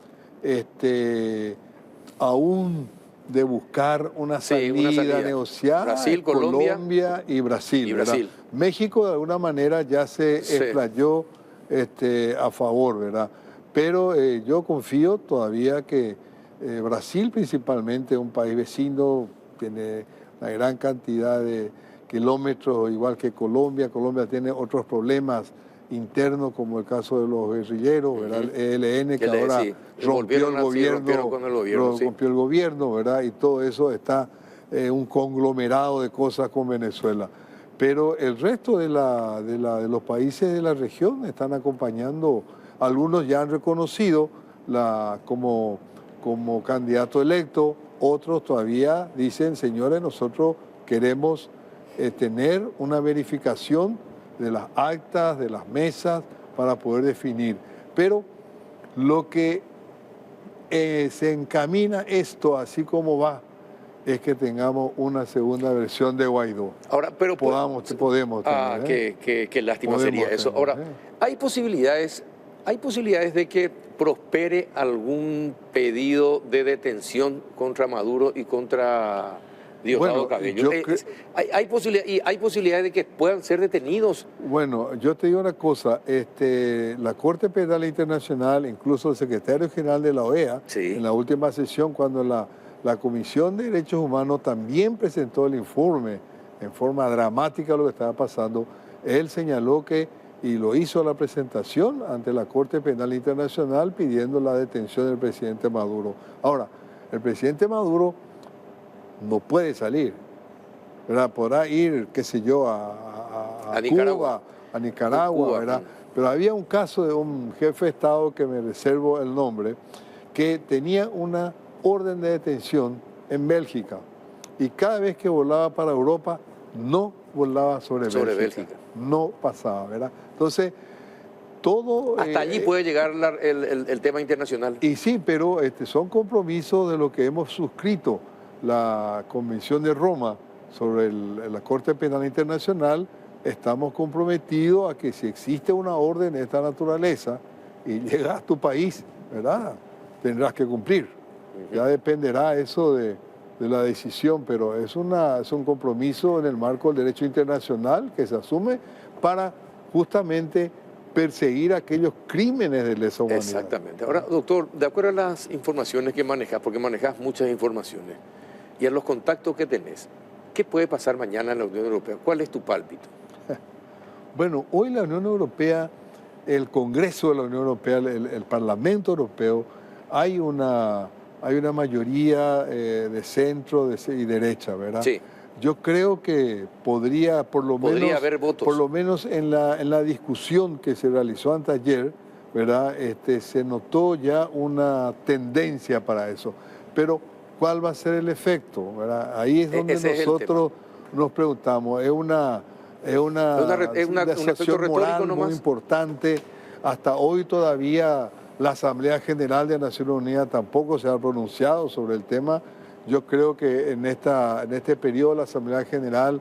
S5: aún de buscar una salida negociada.
S2: Brasil,
S5: Colombia y Brasil. México de alguna manera ya se explayó a favor, ¿verdad? Pero yo confío todavía que Brasil principalmente, un país vecino, tiene una gran cantidad de kilómetros, igual que Colombia. Colombia tiene otros problemas internos, como el caso de los guerrilleros, ¿verdad? El ELN, que ahora rompió el gobierno, rompió el gobierno, ¿verdad? Y todo eso está un conglomerado de cosas con Venezuela. Pero el resto de los países de la región están acompañando. Algunos ya han reconocido como candidato electo, otros todavía dicen, señores, nosotros queremos tener una verificación de las actas, de las mesas, para poder definir. Pero lo que se encamina esto, así como va, es que tengamos una segunda versión de Guaidó.
S2: Ahora, pero
S5: podemos tener,
S2: qué lástima sería eso. Ahora, hay posibilidades de que prospere algún pedido de detención contra Maduro y contra Diosdado Cabello. ¿Hay posibilidades de que puedan ser detenidos?
S5: Bueno, yo te digo una cosa, la Corte Penal Internacional, incluso el secretario general de la OEA, en la última sesión, cuando la Comisión de Derechos Humanos también presentó el informe en forma dramática de lo que estaba pasando, él señaló y lo hizo la presentación ante la Corte Penal Internacional pidiendo la detención del presidente Maduro. Ahora, el presidente Maduro no puede salir, ¿verdad? Podrá ir, qué sé yo, a Cuba, a Nicaragua, ¿verdad? Pero había un caso de un jefe de Estado, que me reservo el nombre, que tenía una orden de detención en Bélgica, y cada vez que volaba para Europa no volaba sobre Bélgica. No pasaba, ¿verdad? Entonces, todo...
S2: Hasta allí puede llegar el tema internacional.
S5: Y sí, pero son compromisos de lo que hemos suscrito. La Convención de Roma sobre la Corte Penal Internacional, estamos comprometidos a que si existe una orden de esta naturaleza y llega a tu país, ¿verdad?, tendrás que cumplir. Ya dependerá eso de la decisión, pero es un compromiso en el marco del derecho internacional que se asume para justamente perseguir aquellos crímenes de lesa humanidad.
S2: Exactamente. Ahora, doctor, de acuerdo a las informaciones que manejas, porque manejas muchas informaciones, y a los contactos que tenés, ¿qué puede pasar mañana en la Unión Europea? ¿Cuál es tu pálpito?
S5: Bueno, hoy la Unión Europea, el Congreso de la Unión Europea, el Parlamento Europeo, hay una mayoría de centro y derecha, ¿verdad?
S2: Sí.
S5: Yo creo que podría
S2: haber votos.
S5: Por lo menos en la discusión que se realizó anteayer, ¿verdad? Se notó ya una tendencia para eso. Pero, ¿cuál va a ser el efecto? ¿Verdad? Ahí es donde nosotros nos preguntamos. Es una situación moral muy importante. Hasta hoy todavía la Asamblea General de Naciones Unidas tampoco se ha pronunciado sobre el tema. Yo creo que en este periodo la Asamblea General,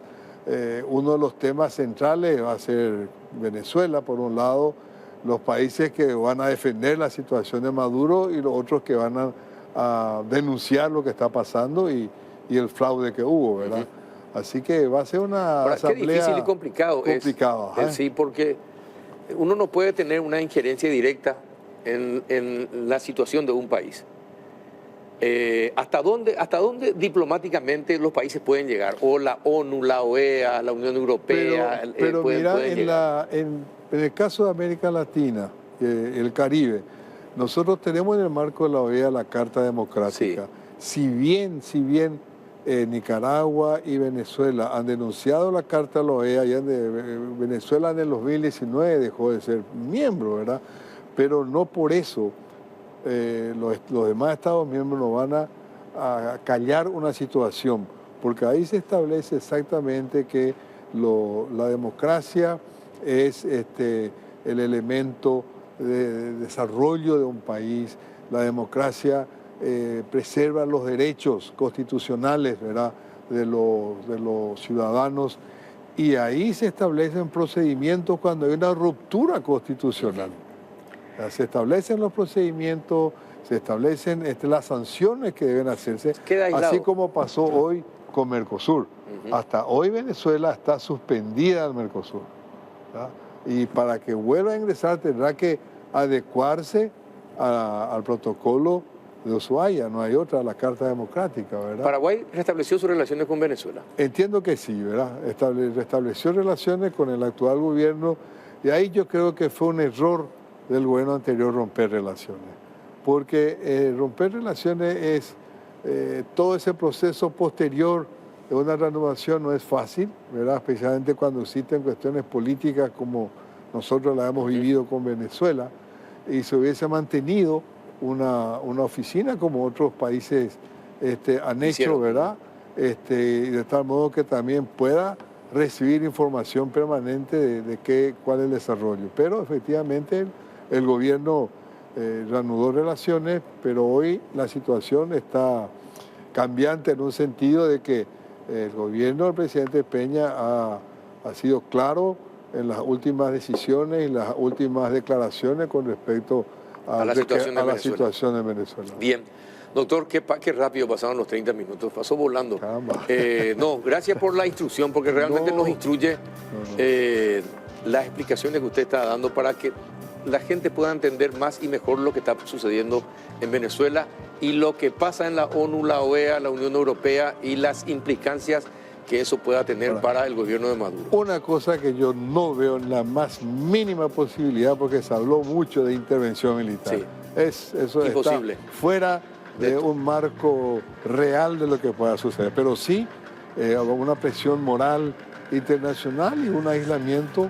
S5: uno de los temas centrales va a ser Venezuela, por un lado, los países que van a defender la situación de Maduro y los otros que van a denunciar lo que está pasando y el fraude que hubo, ¿verdad? Así que va a ser una asamblea...
S2: Qué difícil y complicado es. Sí, porque uno no puede tener una injerencia directa en la situación de un país. ¿Hasta dónde diplomáticamente los países pueden llegar? O la ONU, la OEA, la Unión Europea
S5: pero mira,
S2: pueden llegar.
S5: En el caso de América Latina, el Caribe, nosotros tenemos en el marco de la OEA la Carta Democrática. Sí. Si bien Nicaragua y Venezuela han denunciado la Carta de la OEA, Venezuela en el 2019 dejó de ser miembro, ¿verdad? Pero no por eso los demás Estados miembros no van a callar una situación, porque ahí se establece exactamente que la democracia es el elemento de desarrollo de un país. La democracia preserva los derechos constitucionales, ¿verdad?, de los ciudadanos, y ahí se establecen procedimientos cuando hay una ruptura constitucional. Se establecen los procedimientos, se establecen las sanciones que deben hacerse, así como pasó hoy con Mercosur. Hasta hoy Venezuela está suspendida del Mercosur, ¿verdad? Y para que vuelva a ingresar tendrá que adecuarse al protocolo de Ushuaia, no hay otra, la Carta Democrática, ¿verdad?
S2: Paraguay restableció sus relaciones con Venezuela.
S5: Entiendo que sí, ¿verdad? Restableció relaciones con el actual gobierno y ahí yo creo que fue un error del gobierno anterior romper relaciones, porque romper relaciones es todo ese proceso posterior de una reanudación no es fácil, ¿verdad? Especialmente cuando existen cuestiones políticas como nosotros la hemos vivido con Venezuela, y se hubiese mantenido una oficina como otros países han hecho, ¿verdad? De tal modo que también pueda recibir información permanente de cuál es el desarrollo. Pero efectivamente el gobierno reanudó relaciones, pero hoy la situación está cambiante en un sentido de que el gobierno del presidente Peña ha sido claro en las últimas decisiones y las últimas declaraciones con respecto a la situación en Venezuela.
S2: Bien. Doctor, qué rápido pasaron los 30 minutos, pasó volando. No, gracias por la instrucción, porque realmente nos instruye las explicaciones que usted está dando para que la gente pueda entender más y mejor lo que está sucediendo en Venezuela y lo que pasa en la ONU, la OEA, la Unión Europea y las implicancias que eso pueda tener para el gobierno de Maduro.
S5: Una cosa que yo no veo en la más mínima posibilidad, porque se habló mucho de intervención militar.
S2: Sí.
S5: Eso
S2: imposible.
S5: Está fuera de un marco real de lo que pueda suceder. Pero sí, una presión moral internacional y un aislamiento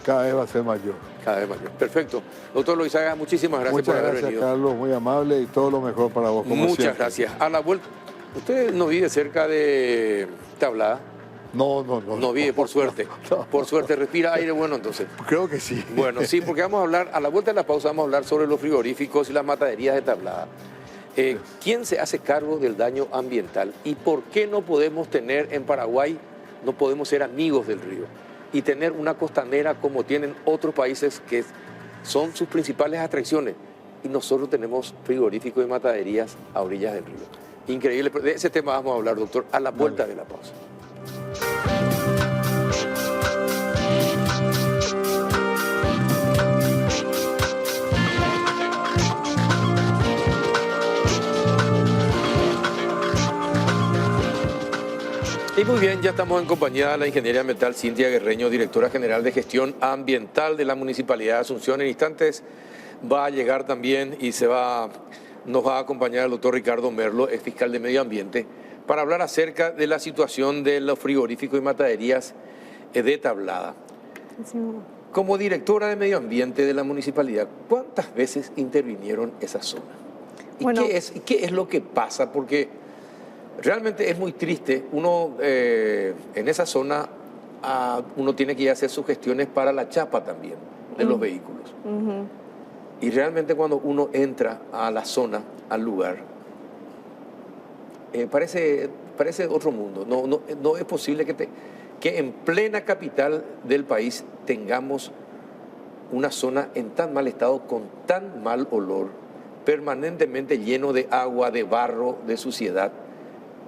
S5: cada vez va a ser mayor.
S2: Cada vez mayor. Perfecto. Doctor Loizaga, muchísimas gracias por haber venido.
S5: Muchas gracias, Carlos, muy amable y todo lo mejor para vos. Como
S2: Muchas
S5: siempre.
S2: gracias. A la vuelta, ¿usted no vive cerca de Tablada?
S5: No.
S2: No vive, por suerte.
S5: No.
S2: Por suerte, respira aire bueno entonces.
S5: Creo que sí.
S2: Bueno, sí, porque vamos a hablar, a la vuelta de la pausa vamos a hablar sobre los frigoríficos y las mataderías de Tablada. ¿Quién se hace cargo del daño ambiental? ¿Y por qué no podemos tener en Paraguay, no podemos ser amigos del río? Y tener una costanera como tienen otros países que son sus principales atracciones. Y nosotros tenemos frigoríficos y mataderías a orillas del río. Increíble. De ese tema vamos a hablar, doctor, a la vuelta de la pausa. Y muy bien, ya estamos en compañía de la ingeniera ambiental Cintia Guerreño, directora general de gestión ambiental de la Municipalidad de Asunción. En instantes va a llegar también y nos va a acompañar el doctor Ricardo Merlo, ex fiscal de Medio Ambiente, para hablar acerca de la situación de los frigoríficos y mataderías de Tablada. Sí. Como directora de Medio Ambiente de la Municipalidad, ¿cuántas veces intervinieron esa zona? ¿Y bueno, qué es lo que pasa? Porque realmente es muy triste. Uno en esa zona uno tiene que ir a hacer sus gestiones para la chapa también de los vehículos. Y realmente cuando uno entra a la zona, al lugar, parece otro mundo. No es posible que en plena capital del país tengamos una zona en tan mal estado, con tan mal olor, permanentemente lleno de agua, de barro, de suciedad.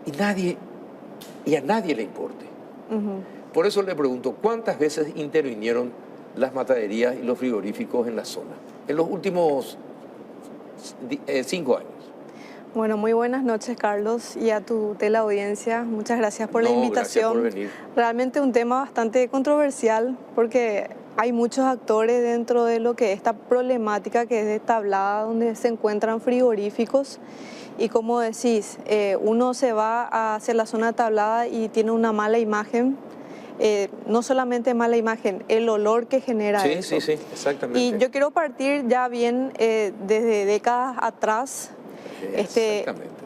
S2: Y a nadie le importe. Por eso le pregunto, ¿cuántas veces intervinieron las mataderías y los frigoríficos en la zona en los últimos 5 años?
S6: Bueno, muy buenas noches, Carlos, y a tu teleaudiencia. Muchas gracias por la invitación.
S2: Gracias por venir.
S6: Realmente un tema bastante controversial, porque hay muchos actores dentro de lo que esta problemática que es de Tablada, donde se encuentran frigoríficos. Y como decís, uno se va hacia la zona de Tablada y tiene una mala imagen. No solamente mala imagen, el olor que genera eso.
S2: Sí, exactamente.
S6: Y yo quiero partir ya bien desde décadas atrás.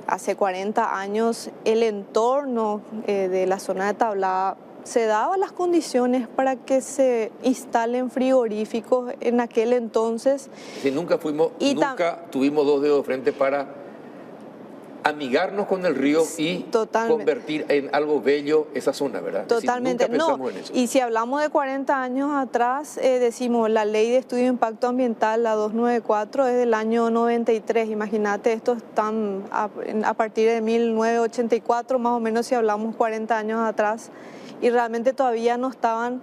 S6: Hace 40 años el entorno de la zona de Tablada se daba las condiciones para que se instalen frigoríficos en aquel entonces.
S2: Sí, nunca tuvimos 2 dedos de frente para amigarnos con el río y
S6: Totalmente.
S2: convertir en algo bello esa zona, ¿verdad? Es decir,
S6: Totalmente,
S2: nunca
S6: no.
S2: pensamos en eso.
S6: Y si hablamos de 40 años atrás, decimos la ley de estudio de impacto ambiental, la 294, es del año 93. Imagínate, estos están a partir de 1984, más o menos, si hablamos 40 años atrás. Y realmente todavía no estaban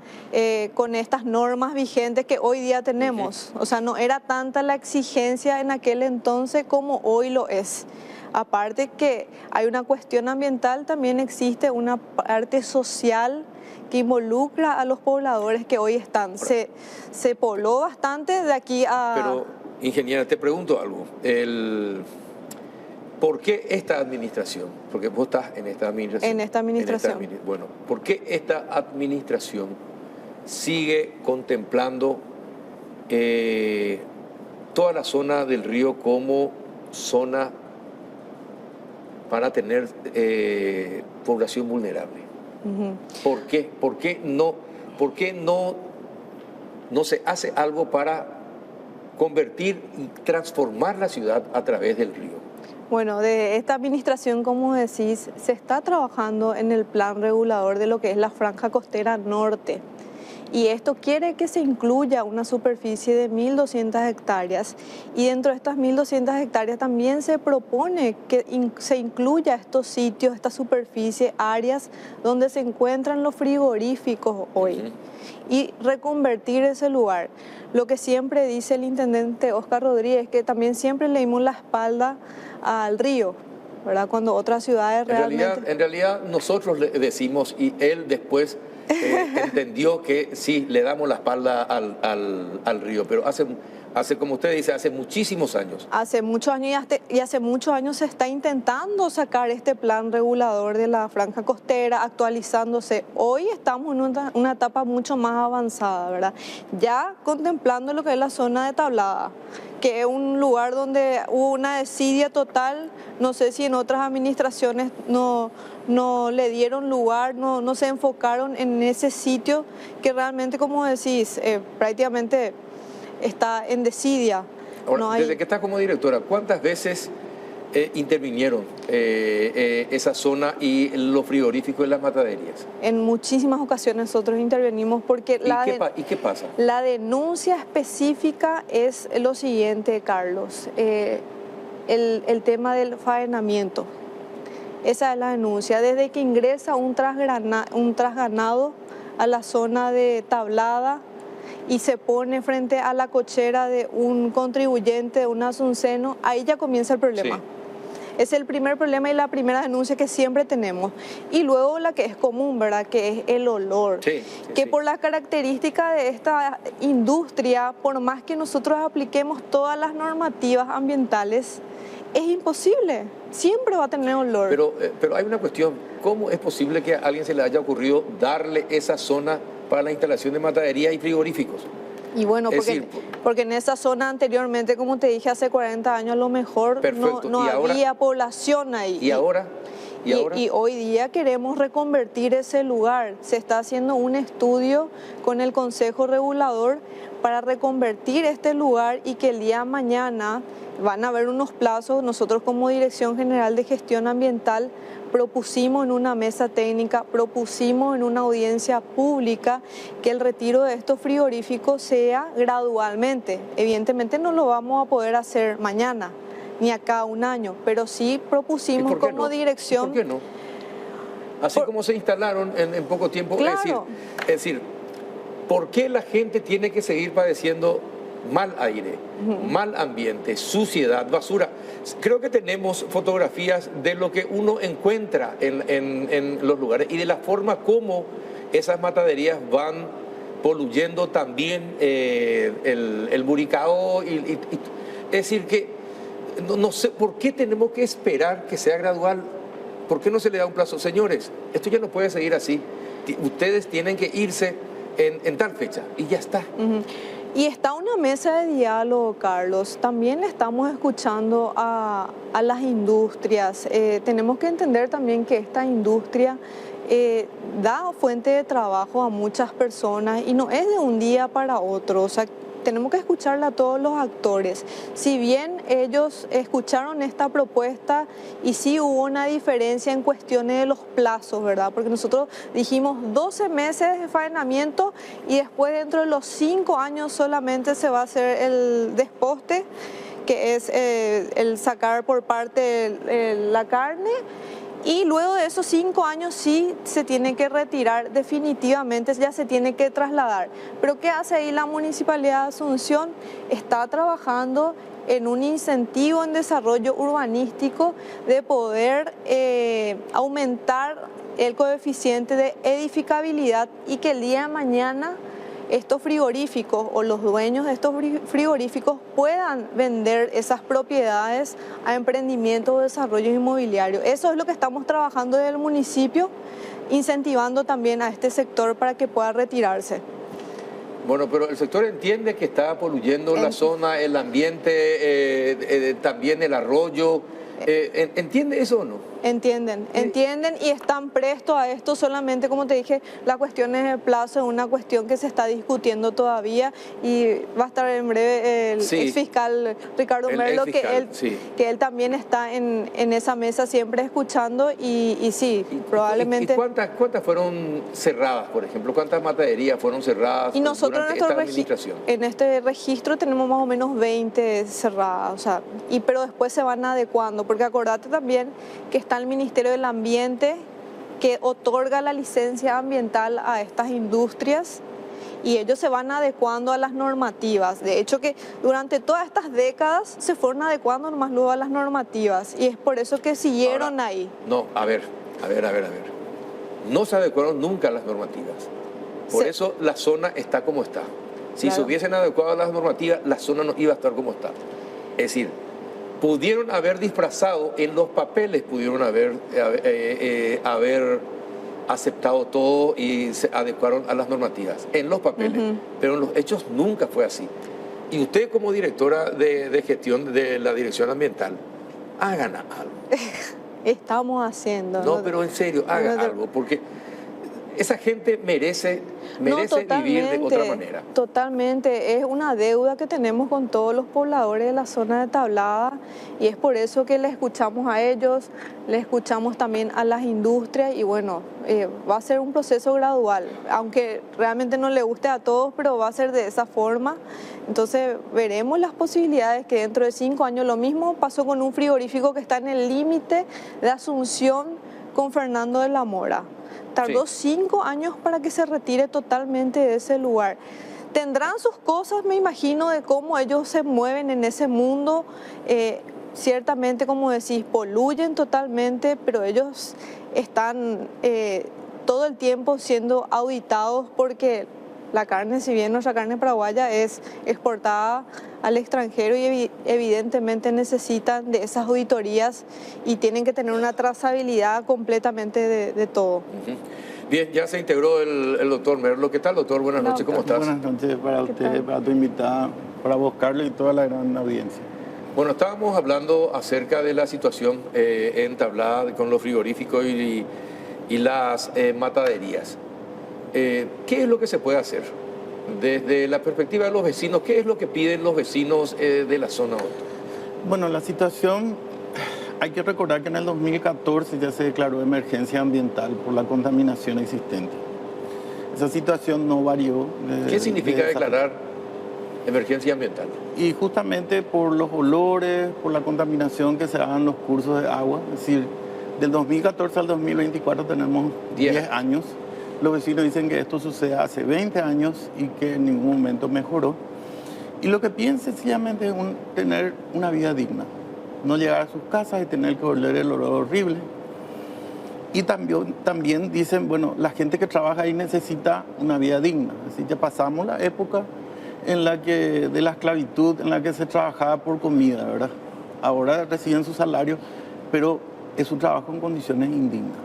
S6: con estas normas vigentes que hoy día tenemos. O sea, no era tanta la exigencia en aquel entonces como hoy lo es. Aparte que hay una cuestión ambiental, también existe una parte social que involucra a los pobladores que hoy están. Se pobló bastante de aquí a...
S2: Pero, ingeniera, te pregunto algo. ¿Por qué esta administración? Porque vos estás en esta administración.
S6: En esta administración.
S2: Bueno, ¿por qué esta administración sigue contemplando toda la zona del río como zona para tener población vulnerable? ¿Por qué? ¿Por qué no se hace algo para convertir y transformar la ciudad a través del río?
S6: Bueno, de esta administración, como decís, se está trabajando en el plan regulador de lo que es la franja costera norte. Y esto quiere que se incluya una superficie de 1.200 hectáreas. Y dentro de estas 1.200 hectáreas también se propone que se incluya estos sitios, esta superficie, áreas donde se encuentran los frigoríficos hoy. Y reconvertir ese lugar. Lo que siempre dice el intendente Oscar Rodríguez, que también siempre le dimos la espalda al río, ¿verdad? Cuando otras ciudades realmente...
S2: En realidad nosotros le decimos y él después entendió que sí, le damos la espalda al río, pero hace, como usted dice, hace muchísimos años.
S6: Hace muchos años y hace muchos años se está intentando sacar este plan regulador de la franja costera, actualizándose. Hoy estamos en una etapa mucho más avanzada, ¿verdad? Ya contemplando lo que es la zona de Tablada, que es un lugar donde hubo una desidia total. No sé si en otras administraciones no le dieron lugar, no se enfocaron en ese sitio que realmente, como decís, prácticamente está en desidia.
S2: Ahora, desde que está como directora, ¿cuántas veces intervinieron esa zona y los frigoríficos y las mataderías?
S6: En muchísimas ocasiones nosotros intervenimos porque
S2: ¿Y qué pasa?
S6: La denuncia específica es lo siguiente, Carlos, el tema del faenamiento. Esa es la denuncia. Desde que ingresa un trasganado a la zona de Tablada y se pone frente a la cochera de un contribuyente, de un asunceno, ahí ya comienza el problema. Sí. Es el primer problema y la primera denuncia que siempre tenemos. Y luego la que es común, ¿verdad? Que es el olor. Por las características de esta industria, por más que nosotros apliquemos todas las normativas ambientales, es imposible. Siempre va a tener olor.
S2: Pero hay una cuestión. ¿Cómo es posible que a alguien se le haya ocurrido darle esa zona para la instalación de matadería y frigoríficos?
S6: Y bueno, porque en esa zona anteriormente, como te dije, hace 40 años a lo mejor no había población ahí.
S2: ¿Y ahora?
S6: Y hoy día queremos reconvertir ese lugar. Se está haciendo un estudio con el Consejo Regulador para reconvertir este lugar y que el día de mañana van a haber unos plazos. Nosotros como Dirección General de Gestión Ambiental propusimos en una mesa técnica, propusimos en una audiencia pública que el retiro de estos frigoríficos sea gradualmente. Evidentemente no lo vamos a poder hacer mañana, ni acá un año, pero sí propusimos como dirección...
S2: ¿Por qué no? Así como se instalaron en poco tiempo.
S6: Claro.
S2: Es decir, ¿por qué la gente tiene que seguir padeciendo mal aire, mal ambiente, suciedad, basura? Creo que tenemos fotografías de lo que uno encuentra en los lugares y de la forma como esas mataderías van poluyendo también el buricao. Es decir, que no sé por qué tenemos que esperar que sea gradual. ¿Por qué no se le da un plazo? Señores, esto ya no puede seguir así. Ustedes tienen que irse en tal fecha y ya está.
S6: Y está una mesa de diálogo, Carlos. También le estamos escuchando a las industrias. Tenemos que entender también que esta industria da fuente de trabajo a muchas personas y no es de un día para otro. O sea, tenemos que escucharle a todos los actores. Si bien ellos escucharon esta propuesta y sí hubo una diferencia en cuestiones de los plazos, ¿verdad? Porque nosotros dijimos 12 meses de faenamiento y después dentro de los 5 años solamente se va a hacer el desposte, que es el sacar por parte la carne. Y luego de esos 5 años sí se tiene que retirar definitivamente, ya se tiene que trasladar. Pero ¿qué hace ahí la Municipalidad de Asunción? Está trabajando en un incentivo en desarrollo urbanístico de poder aumentar el coeficiente de edificabilidad y que el día de mañana estos frigoríficos o los dueños de estos frigoríficos puedan vender esas propiedades a emprendimientos o desarrollos inmobiliarios. Eso es lo que estamos trabajando desde el municipio, incentivando también a este sector para que pueda retirarse.
S2: Bueno, pero el sector entiende que está poluyendo la zona, el ambiente, también el arroyo. ¿Entiende eso o no?
S6: Entienden y están prestos a esto. Solamente, como te dije, la cuestión es el plazo, es una cuestión que se está discutiendo todavía y va a estar en breve el exfiscal Ricardo Merlo, que él también está en esa mesa siempre escuchando y sí, probablemente...
S2: ¿Y cuántas fueron cerradas, por ejemplo? ¿Cuántas mataderías fueron cerradas
S6: y nosotros
S2: durante esta administración?
S6: En este registro tenemos más o menos 20 cerradas, o sea, pero después se van adecuando, porque acordate también que está el Ministerio del Ambiente que otorga la licencia ambiental a estas industrias y ellos se van adecuando a las normativas. De hecho que durante todas estas décadas se fueron adecuando nomás luego a las normativas y es por eso que siguieron ahí.
S2: No, a ver. No se adecuaron nunca a las normativas. Por eso la zona está como está. Si se hubiesen adecuado a las normativas, la zona no iba a estar como está. Es decir, pudieron haber disfrazado en los papeles, pudieron haber aceptado todo y se adecuaron a las normativas en los papeles, pero en los hechos nunca fue así. Y usted como directora de gestión de la Dirección Ambiental, hagan algo.
S6: Estamos haciendo.
S2: No, pero en serio, hagan algo, porque esa gente merece vivir de otra manera.
S6: Totalmente, es una deuda que tenemos con todos los pobladores de la zona de Tablada y es por eso que le escuchamos a ellos, le escuchamos también a las industrias y bueno, va a ser un proceso gradual, aunque realmente no le guste a todos, pero va a ser de esa forma. Entonces veremos las posibilidades que dentro de 5 años, lo mismo pasó con un frigorífico que está en el límite de Asunción con Fernando de la Mora. Tardó 5 años para que se retire totalmente de ese lugar. Tendrán sus cosas, me imagino, de cómo ellos se mueven en ese mundo. Ciertamente, como decís, poluyen totalmente, pero ellos están todo el tiempo siendo auditados porque la carne, si bien nuestra carne paraguaya es exportada al extranjero y evidentemente necesitan de esas auditorías y tienen que tener una trazabilidad completamente de todo.
S2: Bien, ya se integró el doctor Merlo. ¿Qué tal, doctor? Buenas noches, ¿cómo estás?
S7: Buenas noches para usted, para tu invitada, para vos, Carlos, y toda la gran audiencia.
S2: Bueno, estábamos hablando acerca de la situación en Tablada con los frigoríficos y las mataderías. ¿Qué es lo que se puede hacer? Desde la perspectiva de los vecinos, ¿qué es lo que piden los vecinos de la zona 8?
S7: Bueno, la situación, hay que recordar que en el 2014 ya se declaró emergencia ambiental por la contaminación existente. Esa situación no varió.
S2: ¿Qué significa declarar emergencia ambiental?
S7: Y justamente por los olores, por la contaminación que se da en los cursos de agua, es decir, del 2014 al 2024 tenemos 10 años. Los vecinos dicen que esto sucede hace 20 años y que en ningún momento mejoró. Y lo que piden sencillamente es tener una vida digna. No llegar a sus casas y tener que oler el olor horrible. Y también dicen, bueno, la gente que trabaja ahí necesita una vida digna. Así que pasamos la época en la que, de la esclavitud, en la que se trabajaba por comida, ¿verdad? Ahora reciben su salario, pero es un trabajo en condiciones indignas.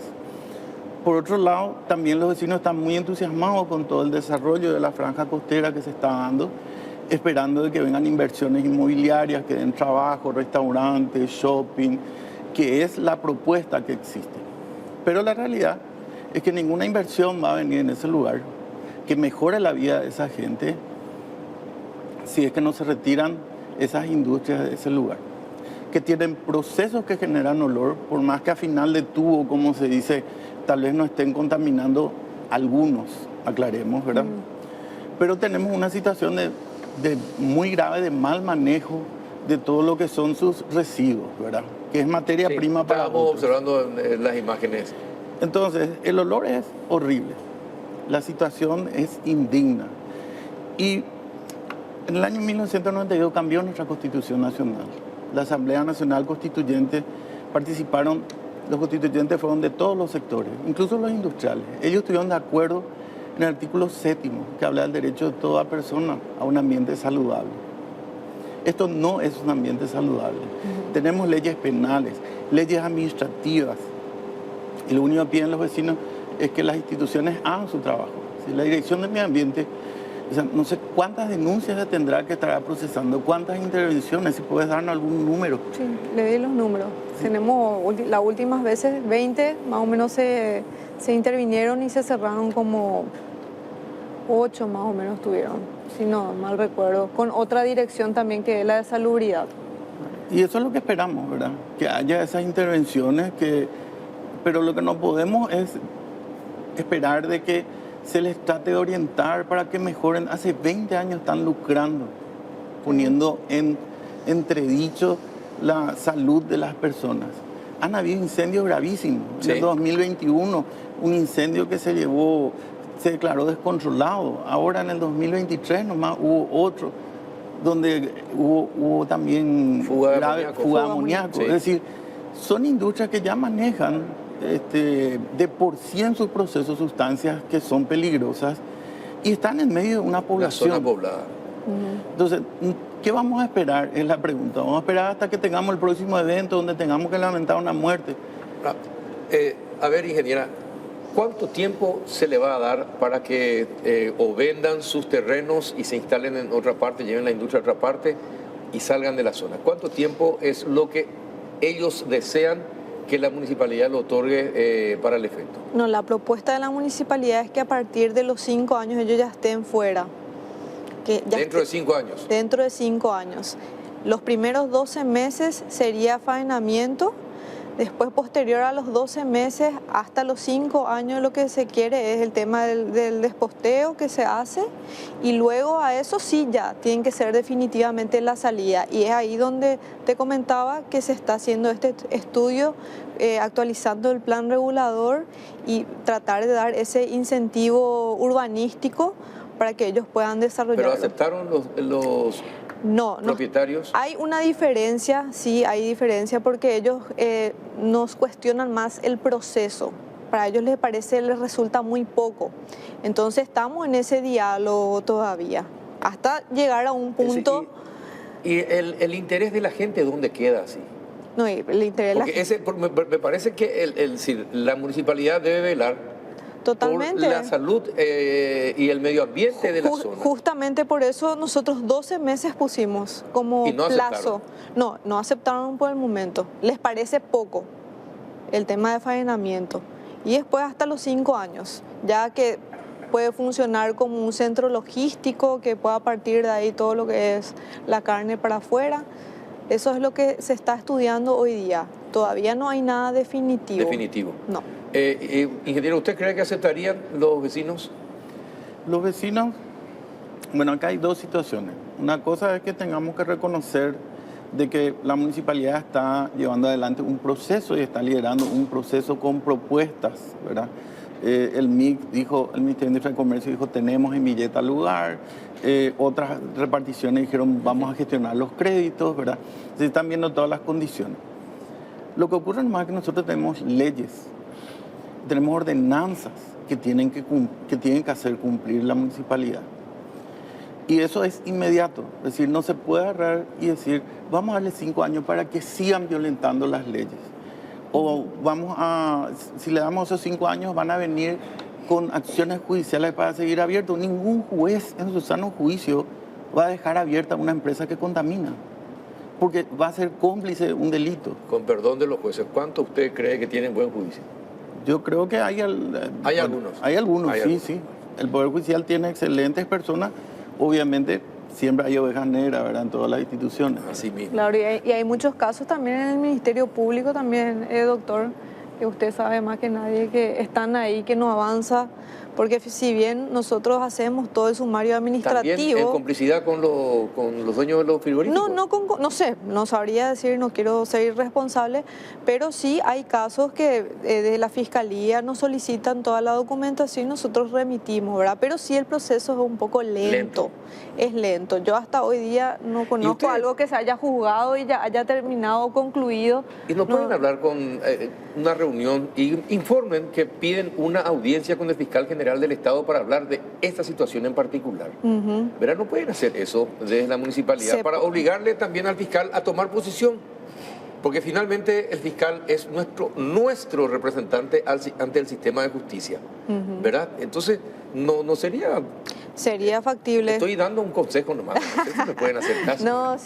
S7: Por otro lado, también los vecinos están muy entusiasmados con todo el desarrollo de la franja costera que se está dando, esperando de que vengan inversiones inmobiliarias, que den trabajo, restaurantes, shopping, que es la propuesta que existe. Pero la realidad es que ninguna inversión va a venir en ese lugar que mejore la vida de esa gente si es que no se retiran esas industrias de ese lugar, que tienen procesos que generan olor, por más que a final de tubo, como se dice, tal vez no estén contaminando algunos, aclaremos, ¿verdad? Pero tenemos una situación de muy grave de mal manejo de todo lo que son sus residuos, ¿verdad? Que es materia prima para
S2: Estábamos
S7: otros.
S2: observando las imágenes.
S7: Entonces, el olor es horrible, la situación es indigna. Y en el año 1992 cambió nuestra Constitución Nacional. La Asamblea Nacional Constituyente participaron, los constituyentes fueron de todos los sectores, incluso los industriales. Ellos estuvieron de acuerdo en el artículo 7º, que habla del derecho de toda persona a un ambiente saludable. Esto no es un ambiente saludable. Tenemos leyes penales, leyes administrativas, y lo único que piden los vecinos es que las instituciones hagan su trabajo. Si la Dirección de Medio Ambiente, o sea, no sé cuántas denuncias se tendrá que estar procesando, cuántas intervenciones, si puedes darnos algún número.
S6: Sí, le di los números. Sí. Tenemos las últimas veces 20, más o menos se intervinieron y se cerraron como 8 más o menos tuvieron, si no mal recuerdo, con otra dirección también que es la de salubridad.
S7: Y eso es lo que esperamos, ¿verdad? Que haya esas intervenciones, pero lo que no podemos es esperar de que se les trate de orientar para que mejoren. Hace 20 años están lucrando, poniendo en entredicho la salud de las personas. Han habido incendios gravísimos. En el 2021, un incendio que se declaró descontrolado. Ahora en el 2023 nomás hubo otro, donde hubo también fuga de amoníaco. Sí. Es decir, son industrias que ya manejan de por sí en sus procesos sustancias que son peligrosas y están en medio de una población.
S2: La zona poblada.
S7: Entonces, ¿qué vamos a esperar? Es la pregunta. Vamos a esperar hasta que tengamos el próximo evento donde tengamos que lamentar una muerte.
S2: A ver, ingeniera, ¿cuánto tiempo se le va a dar para que o vendan sus terrenos y se instalen en otra parte, lleven la industria a otra parte y salgan de la zona? ¿Cuánto tiempo es lo que ellos desean que la municipalidad lo otorgue para el efecto?
S6: No, la propuesta de la municipalidad es que a partir de los 5 años ellos ya estén fuera.
S2: ¿Dentro de 5 años?
S6: Dentro de 5 años. Los primeros 12 meses sería faenamiento. Después, posterior a los 12 meses, hasta los 5 años, lo que se quiere es el tema del desposteo que se hace. Y luego a eso sí ya tienen que ser definitivamente la salida. Y es ahí donde te comentaba que se está haciendo este estudio, actualizando el plan regulador y tratar de dar ese incentivo urbanístico para que ellos puedan desarrollarlo.
S2: ¿Pero aceptaron los propietarios?
S6: Hay una diferencia, sí, hay diferencia porque ellos nos cuestionan más el proceso. Para ellos les resulta muy poco. Entonces estamos en ese diálogo todavía, hasta llegar a un punto...
S2: ¿Y el interés de la gente dónde queda así?
S6: No, el interés de la gente...
S2: Me parece que la municipalidad debe velar
S6: totalmente
S2: por la salud y el medio ambiente de la zona.
S6: Justamente por eso nosotros 12 meses pusimos como plazo. No aceptaron por el momento. Les parece poco el tema de faenamiento. Y después hasta los 5 años, ya que puede funcionar como un centro logístico que pueda partir de ahí todo lo que es la carne para afuera. Eso es lo que se está estudiando hoy día. Todavía no hay nada definitivo.
S2: Definitivo.
S6: No.
S2: Ingeniero, ¿usted cree que aceptarían los vecinos?
S7: Los vecinos, bueno, acá hay dos situaciones. Una cosa es que tengamos que reconocer de que la municipalidad está llevando adelante un proceso y está liderando un proceso con propuestas, ¿verdad? El MIC dijo, el Ministerio de Industria y Comercio dijo, tenemos en Villeta lugar. Otras reparticiones dijeron, vamos a gestionar los créditos, ¿verdad? Se están viendo todas las condiciones. Lo que ocurre nomás es que nosotros tenemos leyes, tenemos ordenanzas que tienen que hacer cumplir la municipalidad. Y eso es inmediato. Es decir, no se puede agarrar y decir, vamos a darle 5 años para que sigan violentando las leyes. O si le damos esos 5 años, van a venir con acciones judiciales para seguir abierto. Ningún juez en su sano juicio va a dejar abierta una empresa que contamina, porque va a ser cómplice de un delito.
S2: Con perdón de los jueces, ¿cuánto usted cree que tienen buen juicio?
S7: Yo creo que hay algunos.
S2: Hay algunos.
S7: Sí. El Poder Judicial tiene excelentes personas. Obviamente siempre hay ovejas negras, ¿verdad?, en todas las instituciones.
S2: Así mismo.
S6: Claro, y hay muchos casos también en el Ministerio Público, también, doctor, que usted sabe más que nadie, que están ahí, que no avanza, porque si bien nosotros hacemos todo el sumario administrativo...
S2: ¿También en complicidad con los dueños de los frigoríficos?
S6: No sé, no sabría decir, no quiero ser irresponsable, pero sí hay casos que desde la Fiscalía nos solicitan toda la documentación y nosotros remitimos, ¿verdad? Pero sí el proceso es un poco lento. Es lento. Yo hasta hoy día no conozco algo que se haya juzgado y ya haya terminado o concluido.
S2: ¿Y no pueden hablar con una reunión y informen que piden una audiencia con el fiscal general del Estado para hablar de esta situación en particular? ¿Verdad? No pueden hacer eso desde la municipalidad para obligarle también al fiscal a tomar posición. Porque finalmente el fiscal es nuestro representante ante el sistema de justicia, ¿verdad? Entonces, no sería...
S6: Sería factible.
S2: Estoy dando un consejo nomás, no sé si me pueden hacer caso.
S6: No,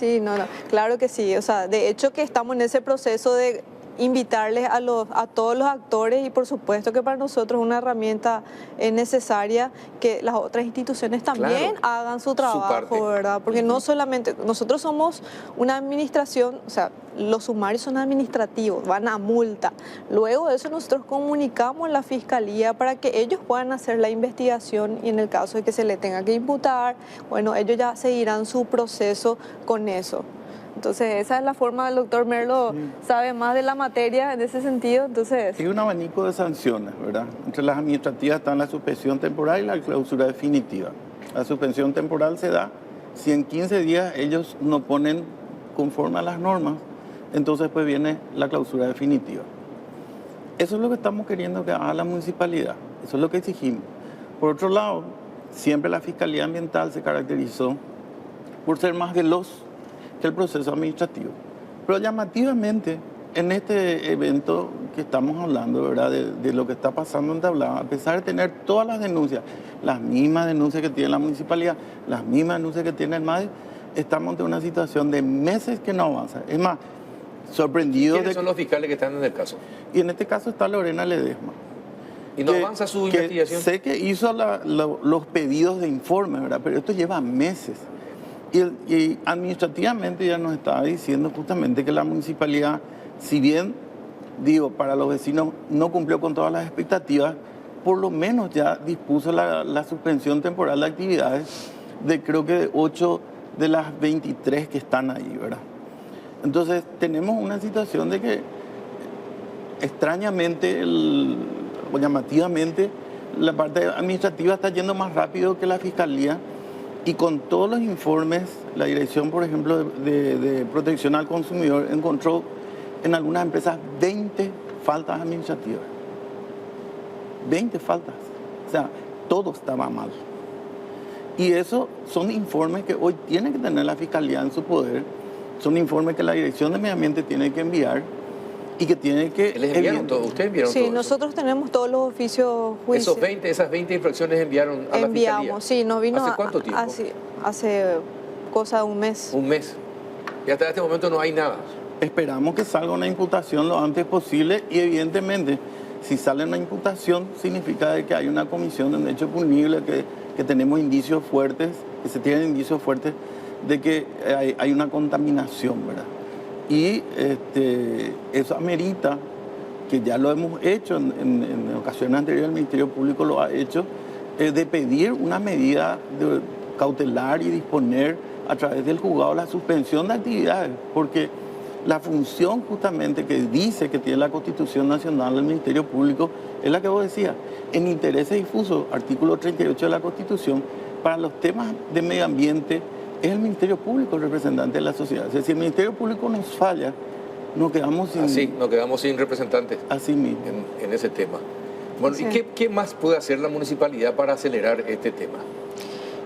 S6: claro que sí. O sea, de hecho que estamos en ese proceso de invitarles a todos los actores y por supuesto que para nosotros es una herramienta necesaria que las otras instituciones también hagan su trabajo, ¿verdad? Porque no solamente, nosotros somos una administración, o sea, los sumarios son administrativos, van a multa. Luego de eso nosotros comunicamos a la Fiscalía para que ellos puedan hacer la investigación y en el caso de que se le tenga que imputar, bueno, ellos ya seguirán su proceso con eso. Entonces, esa es la forma, el doctor Merlo sabe más de la materia en ese sentido. Entonces,
S7: hay un abanico de sanciones, ¿verdad? Entre las administrativas están la suspensión temporal y la clausura definitiva. La suspensión temporal se da si en 15 días ellos no ponen conforme a las normas, entonces pues viene la clausura definitiva. Eso es lo que estamos queriendo que haga la municipalidad, eso es lo que exigimos. Por otro lado, siempre la Fiscalía Ambiental se caracterizó por ser más veloz que el proceso administrativo. Pero llamativamente, en este evento que estamos hablando, ¿verdad?, de lo que está pasando en Tablada, a pesar de tener todas las denuncias, las mismas denuncias que tiene la municipalidad, las mismas denuncias que tiene el MADE, estamos ante una situación de meses que no avanza. Es más, sorprendido.
S2: ¿Quiénes son los fiscales que están en el caso?
S7: Y en este caso está Lorena Ledesma.
S2: ¿Y no avanza su investigación?
S7: Sé que hizo los pedidos de informe, ¿verdad?, pero esto lleva meses. Y administrativamente ya nos estaba diciendo justamente que la municipalidad, si bien, digo, para los vecinos no cumplió con todas las expectativas, por lo menos ya dispuso la suspensión temporal de actividades de creo que 8 de las 23 que están ahí, ¿verdad? Entonces tenemos una situación de que extrañamente o llamativamente la parte administrativa está yendo más rápido que la fiscalía. Y con todos los informes, la dirección, por ejemplo, de protección al consumidor encontró en algunas empresas 20 faltas administrativas. 20 faltas. O sea, todo estaba mal. Y eso son informes que hoy tiene que tener la Fiscalía en su poder. Son informes que la Dirección de Medio Ambiente tiene que enviar y que tiene que...
S2: ¿Les enviaron todo? ¿Ustedes enviaron todo?
S6: Sí, nosotros tenemos todos los oficios juicios.
S2: Esas 20 infracciones enviaron a la Fiscalía.
S6: Sí, nos vino...
S2: ¿Hace cuánto tiempo?
S6: Hace cosa de un mes.
S2: Un mes. Y hasta este momento no hay nada.
S7: Esperamos que salga una imputación lo antes posible y evidentemente si sale una imputación significa que hay una comisión de un hecho punible, que tenemos indicios fuertes, que se tienen indicios fuertes de que hay una contaminación, ¿verdad? Y eso amerita, que ya lo hemos hecho en ocasiones anteriores, el Ministerio Público lo ha hecho, de pedir una medida cautelar y disponer a través del juzgado la suspensión de actividades, porque la función justamente que dice que tiene la Constitución Nacional del Ministerio Público es la que vos decías, en intereses difusos, artículo 38 de la Constitución, para los temas de medio ambiente, es el Ministerio Público el representante de la sociedad. Es decir, si el Ministerio Público nos falla, nos quedamos sin
S2: representantes.
S7: Así mismo.
S2: En ese tema. Bueno,
S6: Sí.
S2: ¿y qué más puede hacer la municipalidad para acelerar este tema?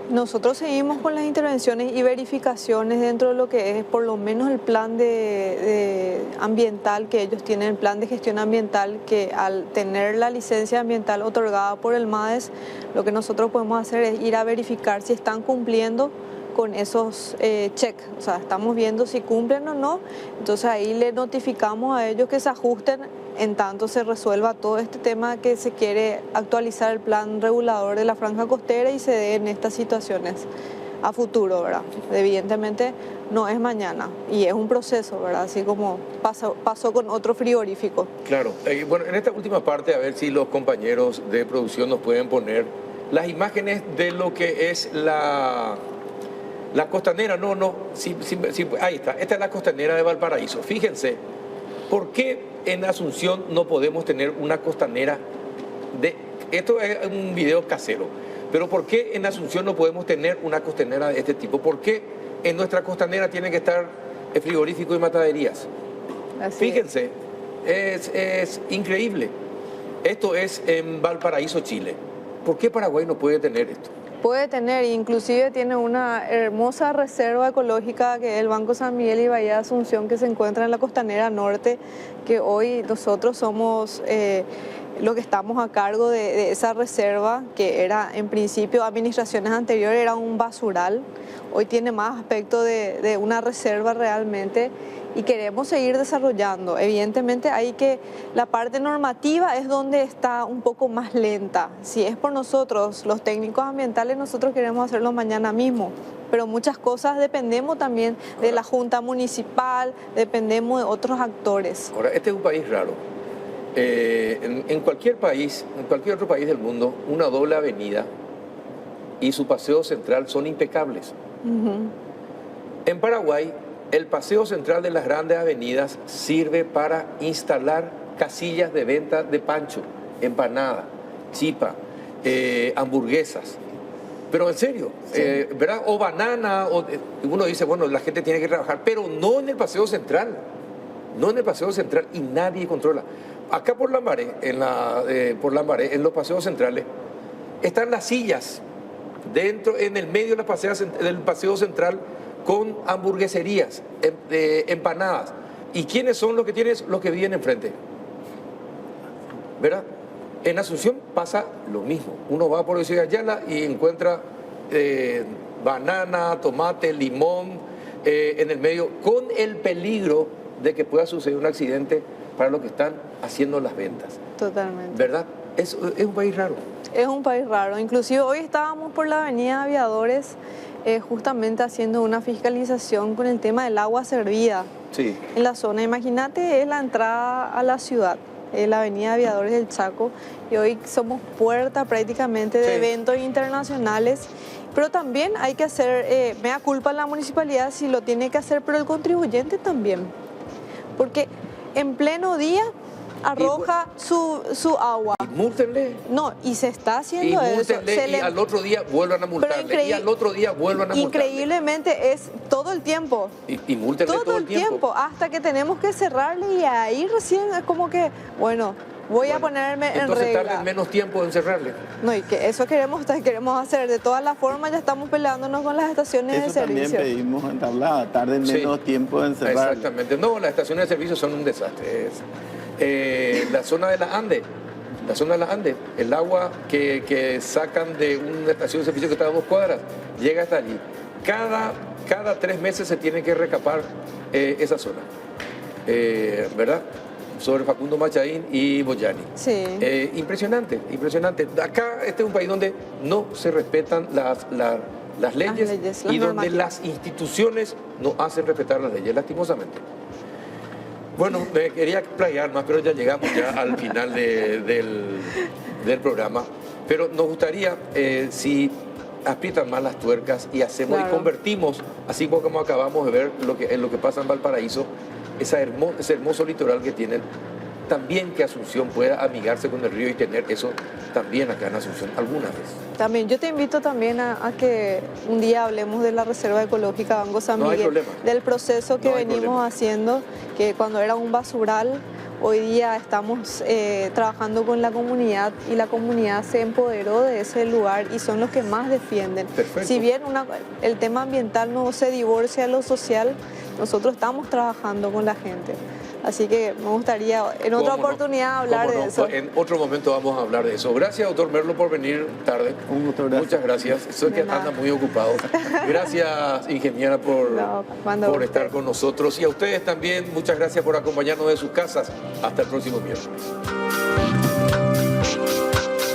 S6: Nosotros seguimos con las intervenciones y verificaciones dentro de lo que es por lo menos el plan de ambiental que ellos tienen, el plan de gestión ambiental, que al tener la licencia ambiental otorgada por el MADES, lo que nosotros podemos hacer es ir a verificar si están cumpliendo con esos checks, o sea, estamos viendo si cumplen o no, entonces ahí le notificamos a ellos que se ajusten en tanto se resuelva todo este tema que se quiere actualizar el plan regulador de la franja costera y se den estas situaciones. a futuro, ¿verdad? Evidentemente no es mañana y es un proceso, ¿verdad? Así como pasó con otro frigorífico.
S2: Claro. Bueno, en esta última parte, a ver si los compañeros de producción nos pueden poner las imágenes de lo que es la costanera. Sí, ahí está. Esta es la costanera de Valparaíso. Fíjense, ¿por qué en Asunción no podemos tener una costanera esto es un video casero, pero ¿por qué en Asunción no podemos tener una costanera de este tipo? ¿Por qué en nuestra costanera tiene que estar el frigorífico y mataderías? Fíjense, es increíble. Esto es en Valparaíso, Chile. ¿Por qué Paraguay no puede tener esto?
S6: Puede tener, inclusive tiene una hermosa reserva ecológica que es el Banco San Miguel y Bahía de Asunción, que se encuentra en la costanera norte, que hoy nosotros somos los que estamos a cargo de esa reserva, que era en principio, administraciones anteriores, era un basural. Hoy tiene más aspecto de una reserva realmente y queremos seguir desarrollando. Evidentemente la parte normativa es donde está un poco más lenta. Si es por nosotros, los técnicos ambientales, nosotros queremos hacerlo mañana mismo, pero muchas cosas dependemos también de la Junta Municipal, dependemos de otros actores.
S2: Ahora, este es un país raro. En cualquier país, en cualquier otro país del mundo, una doble avenida y su paseo central son impecables. En Paraguay, el paseo central de las grandes avenidas sirve para instalar casillas de venta de pancho, empanada, chipa, hamburguesas. Pero en serio, sí. ¿Verdad? O banana, uno dice, bueno, la gente tiene que trabajar, pero no en el paseo central. No en el paseo central y nadie controla. Acá por Lambaré, en los paseos centrales, están las sillas en el medio del paseo central con hamburgueserías, empanadas. ¿Y quiénes son los que tienen? Los que viven enfrente. ¿Verdad? En Asunción pasa lo mismo. Uno va por Ciudad Ayala y encuentra banana, tomate, limón en el medio, con el peligro de que pueda suceder un accidente para los que están haciendo las ventas.
S6: Totalmente.
S2: ¿Verdad? Es un país raro.
S6: Es un país raro. Inclusive hoy estábamos por la avenida Aviadores justamente haciendo una fiscalización con el tema del agua servida en la zona. Imagínate, es la entrada a la ciudad, la avenida Aviadores del Chaco, y hoy somos puerta prácticamente de eventos internacionales. Pero también hay que hacer, mea culpa en la municipalidad si lo tiene que hacer, pero el contribuyente también. Porque en pleno día arroja su agua.
S2: Y múltenle.
S6: No, y se está haciendo eso.
S2: Y al otro día vuelvan a multarle. Y al otro día vuelvan a multarle.
S6: Increíblemente es todo el tiempo.
S2: Y múltenle todo el tiempo.
S6: Hasta que tenemos que cerrarle y ahí recién es como que, bueno, voy a ponerme en regla.
S2: Entonces tarden menos tiempo en cerrarle.
S6: No, y que eso queremos hacer. De todas las formas ya estamos peleándonos con las estaciones de servicio.
S7: Eso también pedimos en tablada, tarden menos tiempo en cerrar.
S2: Exactamente. No, las estaciones de servicio son un desastre. La zona de las Andes, el agua que sacan de una estación de servicio que está a 2 cuadras, llega hasta allí. Cada 3 meses se tiene que recapar esa zona, ¿verdad? Sobre Facundo Machaín y Boyani.
S6: Sí.
S2: Impresionante. Acá este es un país donde no se respetan las leyes y donde las instituciones no hacen respetar las leyes, lastimosamente. Bueno, me quería explayar más, pero ya llegamos al final del programa. Pero nos gustaría, si aprietan más las tuercas y hacemos y convertimos, así como acabamos de ver en lo que pasa en Valparaíso, ese hermoso litoral que tienen, también que Asunción pueda amigarse con el río y tener eso también acá en Asunción alguna vez.
S6: También, yo te invito también a que un día hablemos de la Reserva Ecológica Banco San Miguel, del proceso que venimos haciendo, que cuando era un basural, hoy día estamos trabajando con la comunidad y la comunidad se empoderó de ese lugar y son los que más defienden.
S2: Perfecto.
S6: Si bien el tema ambiental no se divorcia de lo social, nosotros estamos trabajando con la gente. Así que me gustaría en otra oportunidad hablar de eso.
S2: En otro momento vamos a hablar de eso. Gracias, doctor Merlo, por venir tarde.
S7: Un gusto, gracias.
S2: Muchas gracias. Sé que anda muy ocupado. Gracias, ingeniera, por estar con nosotros. Y a ustedes también, muchas gracias por acompañarnos de sus casas. Hasta el próximo miércoles.